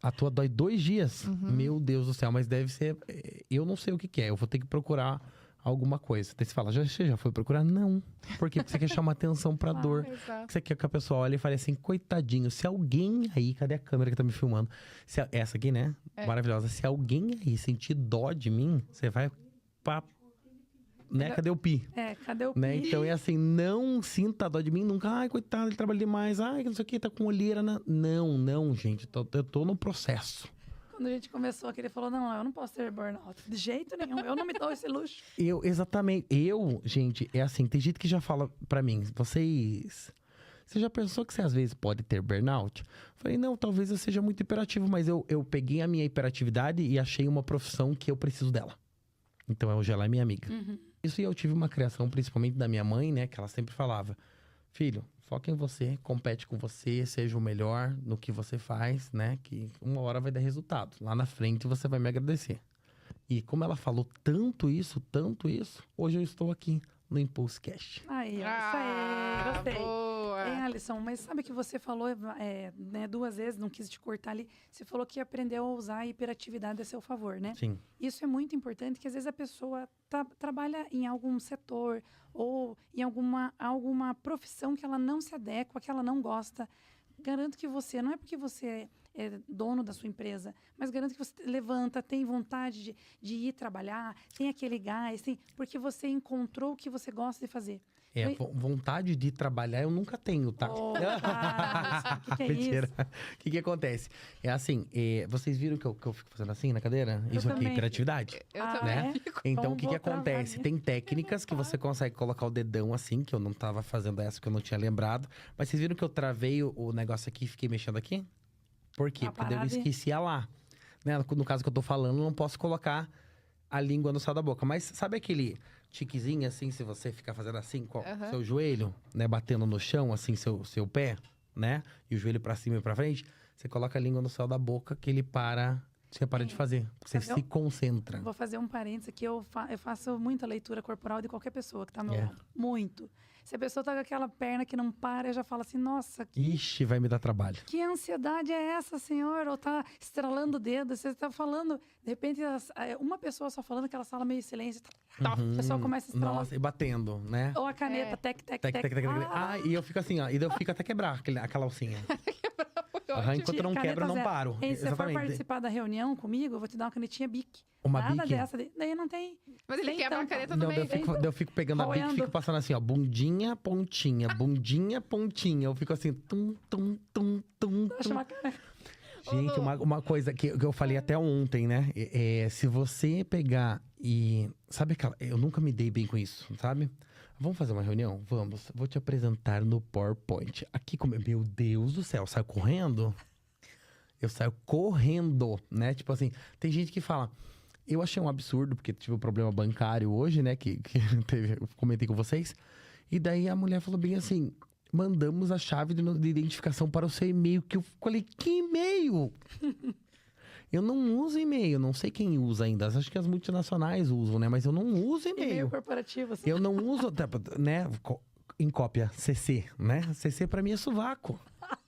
A tua dói 2 dias? Uhum. Meu Deus do céu, mas deve ser, eu não sei o que é, eu vou ter que procurar alguma coisa. Daí você fala, você já foi procurar? Não. Por quê? Porque você quer chamar atenção pra dor. Exato. Você quer que a pessoa olhe e fale assim, coitadinho, se alguém aí, cadê a câmera que tá me filmando? Essa aqui, né? É. Maravilhosa. Se alguém aí sentir dó de mim, você vai pra... Né? Cadê o pi? Cadê o Né? pi? Então é assim, não sinta dó de mim nunca. Ai, coitado, ele trabalha demais. Ai, que não sei o que, tá com olheira. Não, gente. Eu tô no processo. Quando a gente começou aqui, ele falou, não, eu não posso ter burnout. De jeito nenhum, eu não me dou esse luxo. Exatamente. Gente, é assim, tem gente que já fala pra mim, você já pensou que você às vezes pode ter burnout? Falei, não, talvez eu seja muito hiperativo, mas eu peguei a minha hiperatividade e achei uma profissão que eu preciso dela. Então, hoje ela é minha amiga. Isso, e eu tive uma criação, principalmente da minha mãe, né? Que ela sempre falava, filho, foca em você, compete com você, seja o melhor no que você faz, né? Que uma hora vai dar resultado. Lá na frente você vai me agradecer. E como ela falou tanto isso, hoje eu estou aqui no Impulse Cast. Aí, ó, isso aí, gostei. Boa. Alisson, mas sabe que você falou né, 2 vezes, não quis te cortar ali, você falou que aprendeu a usar a hiperatividade a seu favor, né? Sim. Isso é muito importante, que às vezes a pessoa trabalha em algum setor ou em alguma profissão que ela não se adequa, que ela não gosta. Garanto que você, não é porque você é dono da sua empresa, mas garanto que você levanta, tem vontade de ir trabalhar, tem aquele gás, porque você encontrou o que você gosta de fazer. Vontade de trabalhar eu nunca tenho, tá? Oh, o que é Mentira. isso? O que acontece? É assim, vocês viram que eu fico fazendo assim na cadeira? Isso aqui é também. hiperatividade. Eu Ah, também né? fico. Então, Então, o que vou travar acontece? nisso. Tem técnicas que você consegue colocar o dedão assim, que eu não tava fazendo essa, que eu não tinha lembrado. Mas vocês viram que eu travei o negócio aqui e fiquei mexendo aqui? Por quê? Tá Porque daí eu parado e- esqueci a lá. Né? No caso que eu tô falando, eu não posso colocar a língua no céu da boca. Mas sabe aquele tiquezinho assim, se você ficar fazendo assim com o seu joelho, né? Batendo no chão, assim, seu pé, né? E o joelho pra cima e pra frente. Você coloca a língua no céu da boca que ele para... Você para de fazer. Você Sabe, se concentra. Vou fazer um parênteses aqui. Eu faço muita leitura corporal de qualquer pessoa que tá no É. lado. Muito. Se a pessoa tá com aquela perna que não para, eu já falo assim, nossa, Ixi, vai me dar trabalho. que ansiedade é essa, senhor? Ou tá estralando o dedo, você tá falando, de repente, uma pessoa só falando, aquela sala meio em silêncio, a pessoa começa a estralar. Nossa, e batendo, né? Ou a caneta, tec, tec, Tec, tec. tec, tec, tec. Ah, e eu fico assim, ó. E daí eu fico até quebrar aquela alcinha. Enquanto eu não Caneta quebro, eu não zero. paro. Ei, se você for Exatamente. participar da reunião comigo, eu vou te dar uma canetinha Bic. Uma Nada Bic? dessa. Daí não tem. Mas ele sem quebra a tampa. caneta no Não, daí meio. daí eu fico pegando a bica e Roendo. fico passando assim, ó. Bundinha, pontinha, bundinha, pontinha. Eu fico assim, tum, tum, tum, tum, Acho tum. uma cara. Gente, uma coisa que eu falei até ontem, né? Se você pegar e... Sabe aquela... Eu nunca me dei bem com isso, sabe? Vamos fazer uma reunião? Vamos. Vou te apresentar no PowerPoint. Aqui, meu Deus do céu, saio correndo? Eu saio correndo, né? Tipo assim, tem gente que fala... Eu achei um absurdo, porque tive um problema bancário hoje, né? Que eu comentei com vocês. E daí a mulher falou bem assim... Mandamos a chave de identificação para o seu e-mail. Que eu falei, que e-mail? Eu não uso e-mail, não sei quem usa ainda. Acho que as multinacionais usam, né? Mas eu não uso E-mail e-mail. corporativo, assim. Eu não uso, né? Em cópia, CC, né? CC pra mim é sovaco,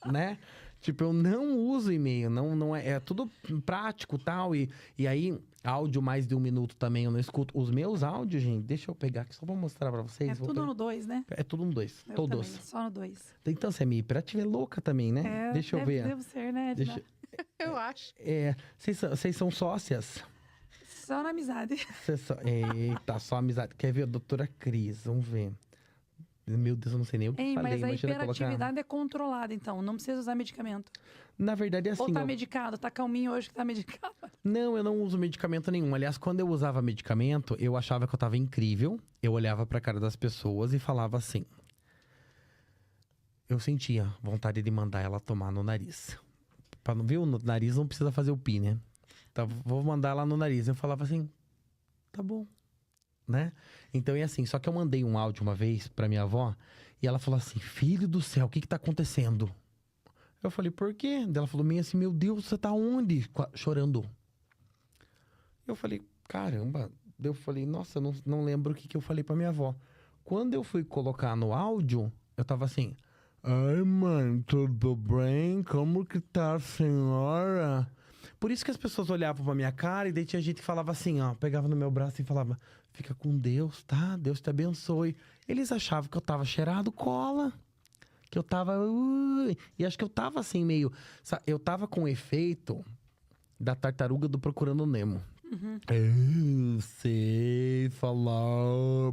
né? Tipo, eu não uso e-mail, não é tudo prático e tal. E aí, áudio mais de 1 minuto também eu não escuto. Os meus áudios, gente, deixa eu pegar aqui só pra mostrar pra vocês. É Vou tudo pegar. no 2, né? É tudo no 2, Eu todos. também, só no 2. Então, você é meio hiperativa, é louca também, né? Deixa eu ver. Devo ser, né, Edna? Deixa... Eu acho. Vocês são sócias? Só na amizade. Eita, só amizade. Quer ver a doutora Cris? Vamos ver. Meu Deus, eu não sei nem o que Ei, falei. mas a Imagina hiperatividade é controlada, então. Não precisa usar medicamento. Na verdade, é assim... Ou tá ó, medicado, tá calminho hoje que tá medicado. Não, eu não uso medicamento nenhum. Aliás, quando eu usava medicamento, eu achava que eu tava incrível. Eu olhava pra cara das pessoas e falava assim... Eu sentia vontade de mandar ela tomar no nariz. Pra não ver, no nariz não precisa fazer o pi, né? Então, vou mandar ela no nariz. Eu falava assim... Tá bom. Né? Então, é assim. Só que eu mandei um áudio uma vez pra minha avó... E ela falou assim, filho do céu, o que tá acontecendo? Eu falei, por quê? Daí ela falou meio assim, meu Deus, você tá onde? Chorando. Eu falei, caramba. Daí eu falei, nossa, eu não lembro o que eu falei pra minha avó. Quando eu fui colocar no áudio, eu tava assim, ai, mãe, tudo bem? Como que tá a senhora? Por isso que as pessoas olhavam pra minha cara e daí tinha gente que falava assim, ó, pegava no meu braço e falava, fica com Deus, tá? Deus te abençoe. Eles achavam que eu tava cheirado cola. Que eu tava... E acho que eu tava assim, meio... Eu tava com o efeito da tartaruga do Procurando Nemo. Eu sei falar...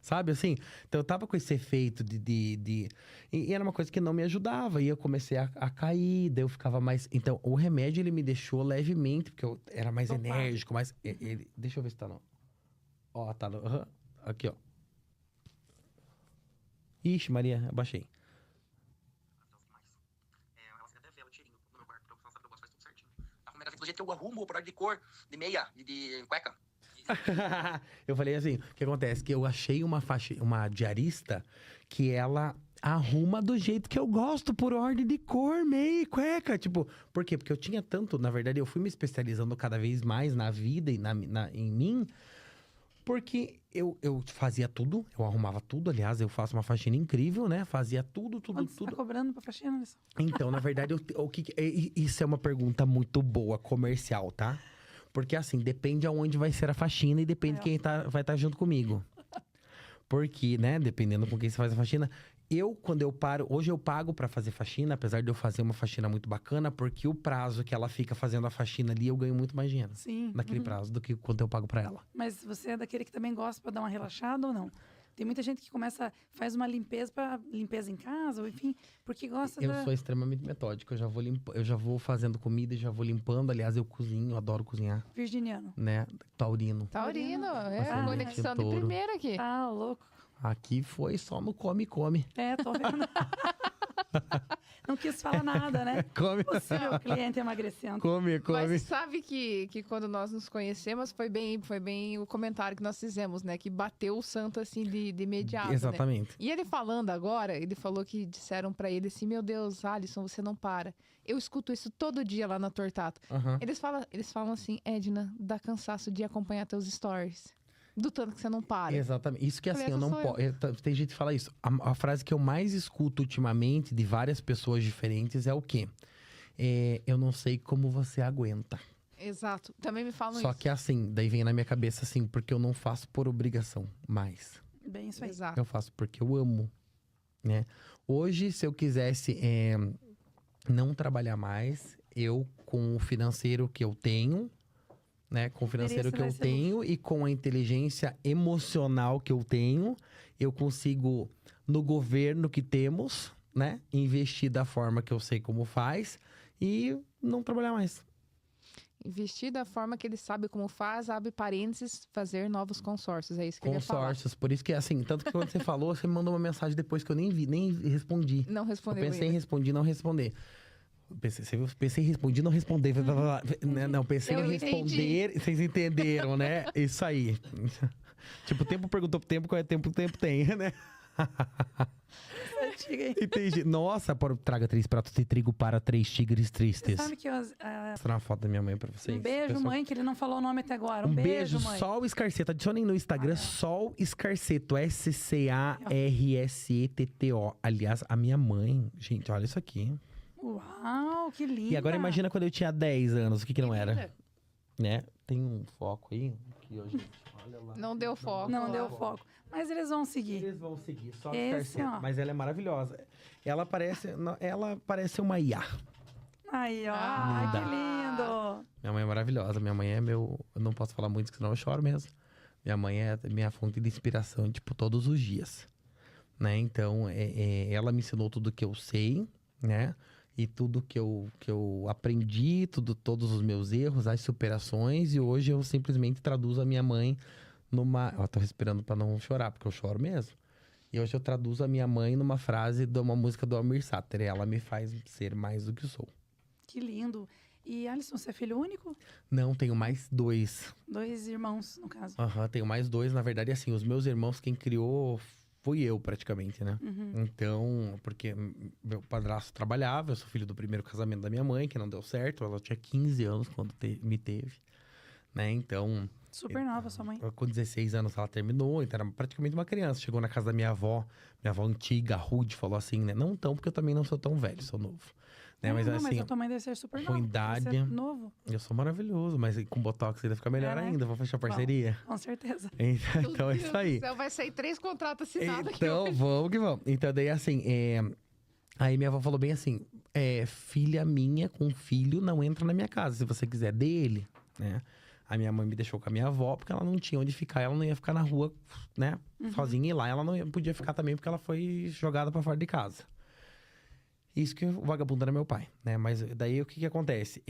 Sabe assim? Então eu tava com esse efeito de... E era uma coisa que não me ajudava. E eu comecei a cair, daí eu ficava mais... Então o remédio, ele me deixou levemente, porque eu era mais enérgico, mais... Deixa eu ver se tá no... Ó, tá no... Aqui, ó. Ixi, Maria, abaixei. Do jeito que eu arrumo, por ordem de cor, de meia, de cueca. Eu falei assim, o que acontece? Que eu achei uma diarista que ela arruma do jeito que eu gosto, por ordem de cor, meia e cueca. Tipo, por quê? Porque eu tinha tanto, na verdade, eu fui me especializando cada vez mais na vida e em mim, porque eu fazia tudo, eu arrumava tudo. Aliás, eu faço uma faxina incrível, né? Fazia tudo. Você tá cobrando pra faxina? Então, na verdade, isso é uma pergunta muito boa, comercial, tá? Porque, assim, depende aonde vai ser a faxina e depende quem vai estar junto comigo. Porque, né, dependendo com quem você faz a faxina... Quando eu paro... Hoje eu pago pra fazer faxina, apesar de eu fazer uma faxina muito bacana, porque o prazo que ela fica fazendo a faxina ali, eu ganho muito mais dinheiro. Sim. Naquele prazo do que quanto eu pago pra ela. Mas você é daquele que também gosta pra dar uma relaxada ou não? Tem muita gente que faz uma limpeza em casa, ou enfim, porque gosta Eu sou extremamente metódico, eu já vou fazendo comida e já vou limpando. Aliás, eu cozinho, eu adoro cozinhar. Virginiano. Né? Taurino. Taurino, Ascendente conexão de touro. primeira aqui. Ah, louco. Aqui foi só no come. Tô vendo. Não quis falar nada, né? Come. Possível cliente emagrecendo. Come. Mas sabe que quando nós nos conhecemos, foi bem o comentário que nós fizemos, né? Que bateu o santo, assim, de imediato, Exatamente. né? E ele falando agora, ele falou que disseram pra ele assim, meu Deus, Alisson, você não para. Eu escuto isso todo dia lá na Tortato. Uhum. Eles falam assim, Edna, dá cansaço de acompanhar teus stories. Do tanto que você não para. Exatamente. Isso que assim, Falei, eu não posso. Tem gente que fala isso. A frase que eu mais escuto ultimamente de várias pessoas diferentes é o quê? Eu não sei como você aguenta. Exato. Também me falam Só isso. que assim, daí vem na minha cabeça assim, porque eu não faço por obrigação mais. Bem isso aí. Exato. Eu faço porque eu amo, né? Hoje, se eu quisesse não trabalhar mais, eu com o financeiro que eu tenho, né? Com o financeiro que eu tenho e com a inteligência emocional que eu tenho, eu consigo, no governo que temos, né? Investir da forma que eu sei como faz e não trabalhar mais. Investir da forma que ele sabe como faz, abre parênteses, fazer novos consórcios. É isso que ele ia falar. Consórcios, por isso que assim, tanto que quando você falou, você me mandou uma mensagem depois que eu nem vi, nem respondi. Não respondeu Eu pensei em ainda. responder, não responder. Pensei em responder, não responder. Não, pensei Eu em responder. Vocês entenderam, né? Isso aí. Tipo, o tempo perguntou pro tempo, qual é o tempo tem, né? Entendi. Nossa, traga 3 pratos de trigo para 3 tigres tristes. Você sabe que Vou mostrar uma foto da minha mãe pra vocês. um beijo, pessoal. mãe, que ele não falou o nome até agora. Um beijo, mãe. Sol Escarceto. Adicionem no Instagram Sol Escarceto. SCARSETTO. Aliás, a minha mãe... Gente, olha isso aqui. Uau, que lindo. E agora imagina quando eu tinha 10 anos, o que não era? Né? Tem um foco aí. Aqui, ó, gente. Olha lá. Não deu foco. Não deu foco. Mas eles vão seguir. Eles vão seguir, só Esse, Escarceto. ó. Mas ela é maravilhosa. Ela parece uma IA. Aí, ó. Ah. Ai, que lindo. Minha mãe é maravilhosa. Minha mãe é meu... Eu não posso falar muito, senão eu choro mesmo. Minha mãe é minha fonte de inspiração, tipo, todos os dias. Né? Então, ela me ensinou tudo que eu sei, né? E tudo que eu aprendi, todos os meus erros, as superações. E hoje eu simplesmente traduzo a minha mãe numa... Eu tô respirando pra não chorar, porque eu choro mesmo. E hoje eu traduzo a minha mãe numa frase de uma música do Almir Sater. Ela me faz ser mais do que sou. Que lindo. E, Alisson, você é filho único? Não, tenho mais 2. 2 irmãos, no caso. Aham, tenho mais 2. Na verdade, assim, os meus irmãos, quem criou fui eu praticamente, né? Então, porque meu padrasto trabalhava, eu sou filho do primeiro casamento da minha mãe, que não deu certo, ela tinha 15 anos quando me teve, né? Então, Super nova sua mãe. com 16 anos ela terminou, então era praticamente uma criança. Chegou na casa da minha avó antiga, rude, falou assim, né? Não tão, porque eu também não sou tão velho, sou novo. Né? Mas Não, assim, mas a tua mãe deve ser super com nova. idade, Deve ser novo. eu sou maravilhoso, mas com Botox ainda fica melhor É, né? ainda. Vou fechar parceria. Com certeza. Então é isso aí. Vai sair 3 contratos assinados aqui. Então, vamos que vamos. Então, daí assim, aí minha avó falou bem assim, filha minha com filho não entra na minha casa, se você quiser dele, né? A minha mãe me deixou com a minha avó, porque ela não tinha onde ficar, ela não ia ficar na rua, né? Sozinha, e lá ela não podia ficar também, porque ela foi jogada pra fora de casa. Isso que o vagabundo era meu pai, né? Mas daí o que acontece?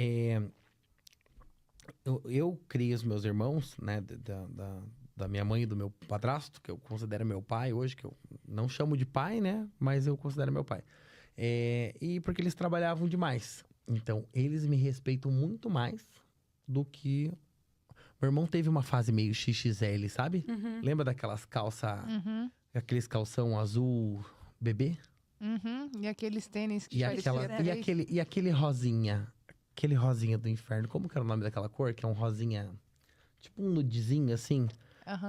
Eu criei os meus irmãos, né? Da minha mãe e do meu padrasto, que eu considero meu pai hoje, que eu não chamo de pai, né? Mas eu considero meu pai. E porque eles trabalhavam demais. Então, eles me respeitam muito mais do que... Meu irmão teve uma fase meio XXL, sabe? Lembra daquelas calças... Aqueles calção azul bebê? E aqueles tênis que E aquele rosinha. Aquele rosinha do inferno. Como que era o nome daquela cor? Que é um rosinha... Tipo um nudezinho, assim.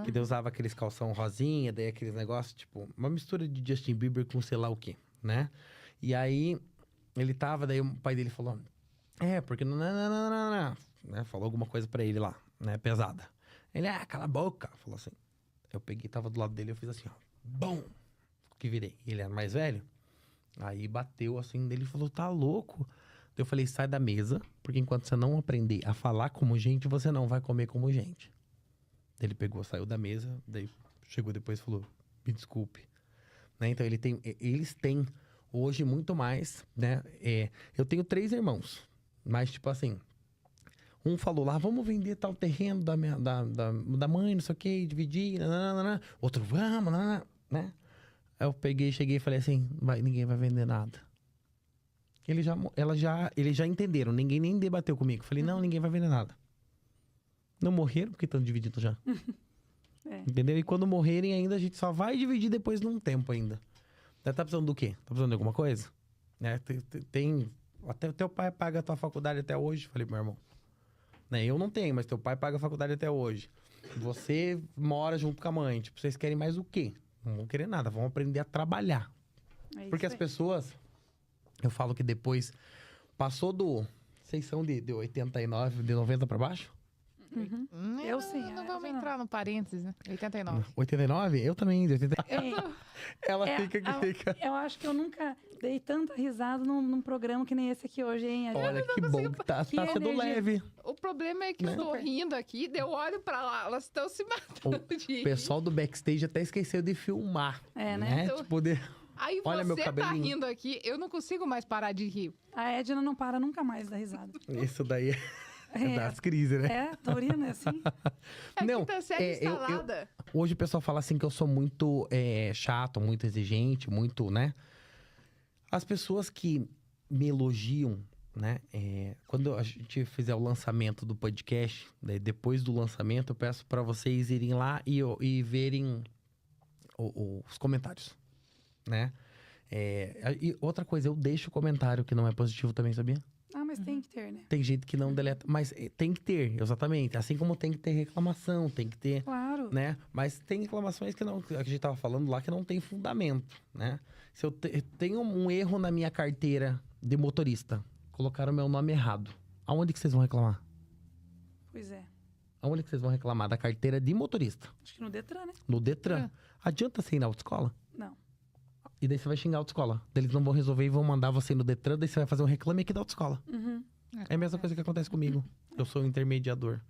Que Deus usava aqueles calção rosinha, daí aqueles negócios, tipo... Uma mistura de Justin Bieber com sei lá o quê, né? E aí, ele tava... Daí o pai dele falou... Porque... Não, né? Falou alguma coisa pra ele lá, né? Pesada. Ele, cala a boca. Falou assim. Eu peguei, tava do lado dele, eu fiz assim, ó. Bom! Que virei. Ele era mais velho. Aí bateu assim dele e falou, tá louco? Eu falei, sai da mesa, porque enquanto você não aprender a falar como gente, você não vai comer como gente. Ele pegou, saiu da mesa, daí chegou depois e falou, me desculpe. Né? Então eles têm hoje muito mais, né? Eu tenho 3 irmãos, mas tipo assim, um falou lá, vamos vender tal terreno da mãe, não sei o que, dividir, nananana. Outro, vamos, nanana, né? Aí eu peguei, cheguei e falei assim, ninguém vai vender nada. Eles já entenderam, ninguém nem debateu comigo. Falei, não, ninguém vai vender nada. Não morreram porque estão dividindo já. Entendeu? E quando morrerem ainda, a gente só vai dividir depois de um tempo ainda. Tá precisando do quê? Tá precisando de alguma coisa? Até o teu pai paga a tua faculdade até hoje. Falei, meu irmão. Né? Eu não tenho, mas teu pai paga a faculdade até hoje. Você mora junto com a mãe. Tipo, vocês querem mais o quê? Não vão querer nada, vão aprender a trabalhar. Porque as pessoas... Eu falo que depois... Passou do... Vocês são de 89, de 90 pra baixo? Eu sim. Não vamos entrar no parênteses, né? 89. 89? Eu também, de 89. Ela fica... Eu acho que eu nunca dei tanta risada num programa que nem esse aqui hoje, hein? Olha, que bom que tá sendo leve. O problema é que eu tô rindo aqui, eu olho pra lá, elas estão se matando de rir. O pessoal do backstage até esqueceu de filmar. Né? Então, tipo, aí olha você meu cabelinho. tá rindo aqui, eu não consigo mais parar de rir. A Edna não para nunca mais da risada. Isso daí é das crises, né? Taurina é assim. Não, que tá série instalada. Hoje o pessoal fala assim que eu sou muito chato, muito exigente, muito, né? As pessoas que me elogiam, né? Quando a gente fizer o lançamento do podcast, depois do lançamento, eu peço pra vocês irem lá e verem os comentários, né? E outra coisa, eu deixo comentário que não é positivo também, sabia? Mas tem que ter, né? Tem gente que não deleta, mas tem que ter, exatamente. Assim como tem que ter reclamação, tem que ter... Claro. Né? Mas tem reclamações que a gente tava falando lá que não tem fundamento, né? Se eu tenho um erro na minha carteira de motorista, colocaram meu nome errado, aonde que vocês vão reclamar? Pois é. Aonde que vocês vão reclamar? Da carteira de motorista. Acho que no Detran, né? No Detran. Adianta você ir na autoescola? Não. E daí você vai xingar a autoescola. Eles não vão resolver e vão mandar você no Detran, daí você vai fazer um reclame aqui da autoescola. É a mesma coisa que acontece comigo. Eu sou o intermediador.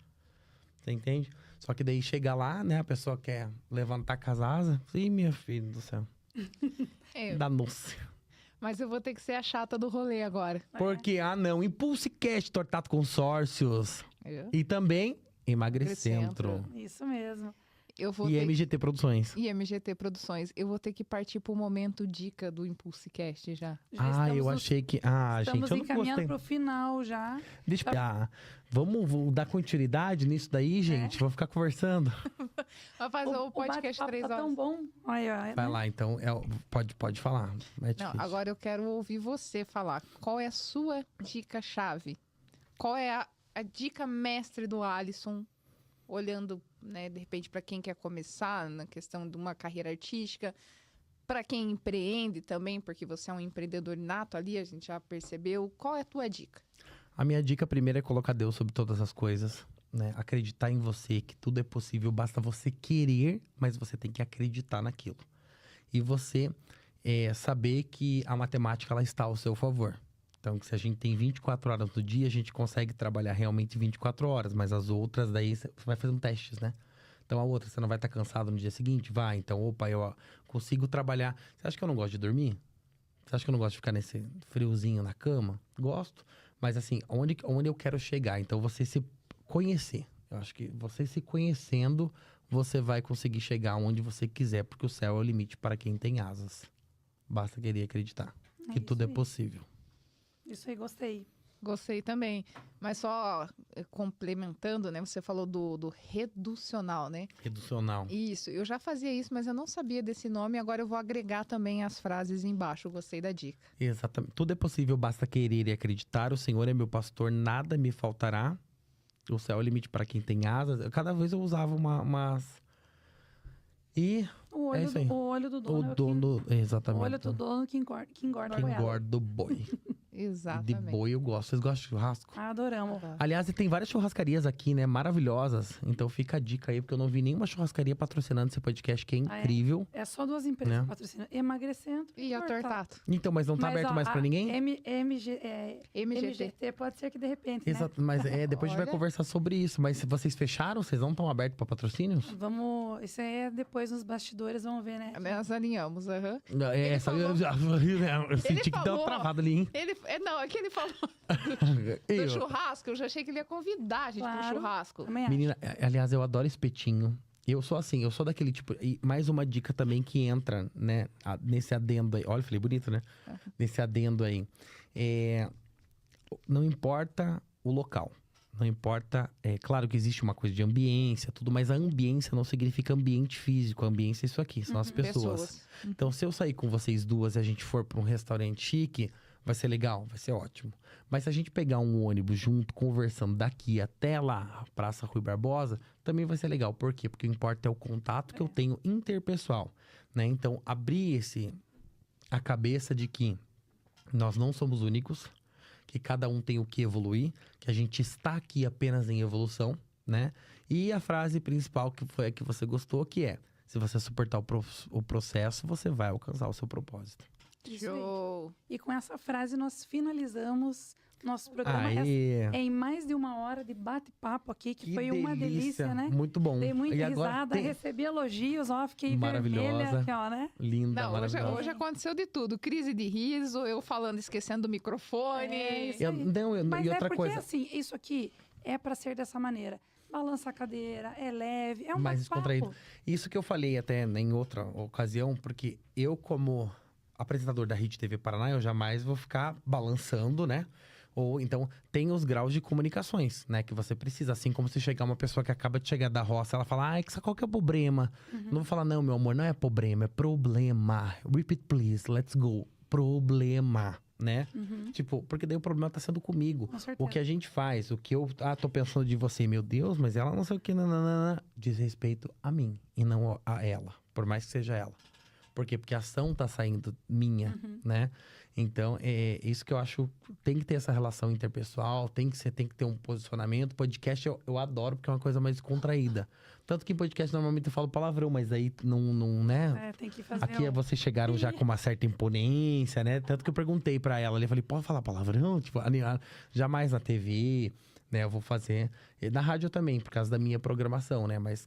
Você entende? Só que daí chega lá, né? A pessoa quer levantar com as asas. Ih, minha filha do céu. Danou-se. Mas eu vou ter que ser a chata do rolê agora. Porque, não, Impulse Cash, Tortato Consórcios. E também Emagrecentro. Isso mesmo. Eu vou E ter... MGT Produções. E MGT Produções. Eu vou ter que partir pro momento dica do Impulsecast já. Já Ah, estamos eu no- achei que... Estamos gente, eu não encaminhando gostei. para o final já. Deixa vamos dar continuidade nisso daí, gente? Vamos ficar conversando. Vai fazer o podcast bate-papo 3 tá horas. tão bom. Olha, Vai lá, então. Pode falar. É Não, difícil. agora eu quero ouvir você falar. Qual é a sua dica-chave? Qual é a dica mestre do Alisson? Olhando, né, de repente, para quem quer começar na questão de uma carreira artística, para quem empreende também, porque você é um empreendedor nato ali, a gente já percebeu. Qual é a tua dica? A minha dica primeira é colocar Deus sobre todas as coisas, né? Acreditar em você, que tudo é possível, basta você querer, mas você tem que acreditar naquilo. E você saber que a matemática ela está ao seu favor. Então, que se a gente tem 24 horas no dia, a gente consegue trabalhar realmente 24 horas, mas as outras daí você vai fazendo testes, né? Então, a outra, você não vai estar cansado no dia seguinte? Vai. Então, opa, eu consigo trabalhar. Você acha que eu não gosto de dormir? Você acha que eu não gosto de ficar nesse friozinho na cama? Gosto. Mas assim, onde eu quero chegar? Então, você se conhecer. Eu acho que você se conhecendo, você vai conseguir chegar onde você quiser, porque o céu é o limite para quem tem asas. Basta querer acreditar que tudo é isso aí. possível. Isso aí, gostei. Gostei também. Mas só complementando, né? Você falou do reducional, né? Reducional. Isso. Eu já fazia isso, mas eu não sabia desse nome. Agora eu vou agregar também as frases embaixo. Gostei da dica. Exatamente. Tudo é possível, basta querer e acreditar. O Senhor é meu pastor, nada me faltará. O céu é o limite para quem tem asas. Cada vez eu usava umas... E O olho, é isso aí. o olho do dono o é o dono... que... Exatamente. O olho do dono que engorda Que a goiaba. engorda o boi. E de Exatamente. boi eu gosto. Vocês gostam de churrasco? Adoramos. Aliás, e tem várias churrascarias aqui, né? Maravilhosas. Então fica a dica aí, porque eu não vi nenhuma churrascaria patrocinando esse podcast, que é Ah, é? incrível. É só duas empresas Né? que patrocinam. Emagrecendo E a Tortato? Então, mas não tá aberto ó, mais pra ninguém? MGT. MGT pode ser que de repente, né? Exato, mas depois a gente vai Olha. conversar sobre isso. Mas se vocês fecharam, vocês não estão abertos pra patrocínios? Vamos... Isso aí é depois nos bastidores, vamos ver, né? Nós alinhamos, aham. É, eu senti que deu falou- uma travada ali, hein? Não, é que ele falou Eu- do churrasco. Eu já achei que ele ia convidar a gente pro Claro. churrasco. Também acho. Menina, aliás, eu adoro espetinho. Eu sou assim, eu sou daquele tipo... E mais uma dica também que entra, né? Nesse adendo aí. Olha, falei bonito, né? Nesse adendo aí. Não importa o local. Não importa... É claro que existe uma coisa de ambiência, tudo. Mas a ambiência não significa ambiente físico. A ambiência é isso aqui, são as pessoas. Então, se eu sair com vocês duas e a gente for pra um restaurante chique... Vai ser legal, vai ser ótimo. Mas se a gente pegar um ônibus junto, conversando daqui até lá, Praça Rui Barbosa, também vai ser legal. Por quê? Porque o que importa é o contato que eu tenho interpessoal, né? Então, abrir a cabeça de que nós não somos únicos, que cada um tem o que evoluir, que a gente está aqui apenas em evolução, né? E a frase principal que foi a que você gostou, que é: se você suportar o processo, você vai alcançar o seu propósito. Isso aí. Show. E com essa frase nós finalizamos nosso programa. Aê! É em mais de uma hora de bate-papo aqui, que foi uma delícia, né? Muito bom. Dei muita E agora risada, recebi elogios, ó, fiquei Maravilhosa. vermelha aqui, ó, né? Linda, Não, maravilhosa. hoje aconteceu de tudo. Crise de riso, eu falando, esquecendo o microfone. É isso Eu- aí. não, eu- Mas e é outra porque, coisa, assim, isso aqui é pra ser dessa maneira. Balança a cadeira, é leve, é um mais bate-papo. descontraído. Isso que eu falei até em outra ocasião, porque eu, como apresentador da Rede TV Paraná, eu jamais vou ficar balançando, né? Ou então, tem os graus de comunicações, né? Que você precisa. Assim como se chegar uma pessoa que acaba de chegar da roça, ela fala, qual que é o problema? Não vou falar, não, meu amor, não é problema, é problema. Repeat, please, let's go. Problema, né? Tipo, porque daí o problema tá sendo comigo. Com certeza. O que a gente faz, o que eu tô pensando de você, meu Deus, mas ela não sei o que, nananana, diz respeito a mim e não a ela, por mais que seja ela. Por quê? Porque a ação tá saindo minha, né? Então, é isso que eu acho, tem que ter essa relação interpessoal, tem que ter um posicionamento. Podcast eu adoro, porque é uma coisa mais contraída. Tanto que em podcast normalmente eu falo palavrão, mas aí não né? É, tem que fazer Aqui vocês chegaram já com uma certa imponência, né? Tanto que eu perguntei pra ela, eu falei, pode falar palavrão? Tipo, jamais na TV, né? Eu vou fazer. E na rádio também, por causa da minha programação, né? Mas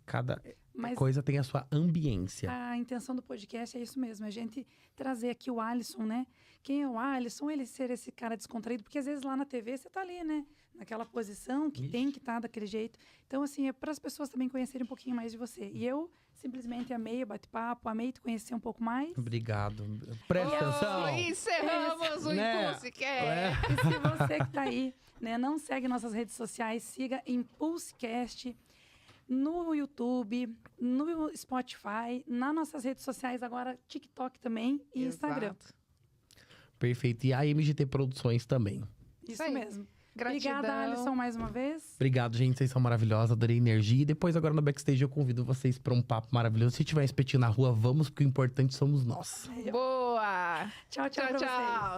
Mas coisa tem a sua ambiência. a intenção do podcast é isso mesmo, a gente trazer aqui o Alisson, né? Quem é o Alisson? Ele ser esse cara descontraído, porque às vezes lá na TV você tá ali, né? Naquela posição que tem que estar daquele jeito. Então, assim, é para as pessoas também conhecerem um pouquinho mais de você. E eu simplesmente amei o bate-papo, amei te conhecer um pouco mais. Obrigado. Presta atenção. Encerramos o Né? Impulsecast. É. E se você que tá aí, né, não segue nossas redes sociais, siga Impulsecast no YouTube, no Spotify, nas nossas redes sociais agora, TikTok também e Instagram. Exato. Perfeito. E a MGT Produções também. Isso aí. mesmo. Gratidão. Obrigada, Alisson, mais uma vez. Obrigado, gente. Vocês são maravilhosos. Adorei a energia. E depois, agora no backstage, eu convido vocês para um papo maravilhoso. Se tiver um espetinho na rua, vamos, porque o importante somos nós. Boa! Tchau, tchau, Tchau, pra vocês. tchau.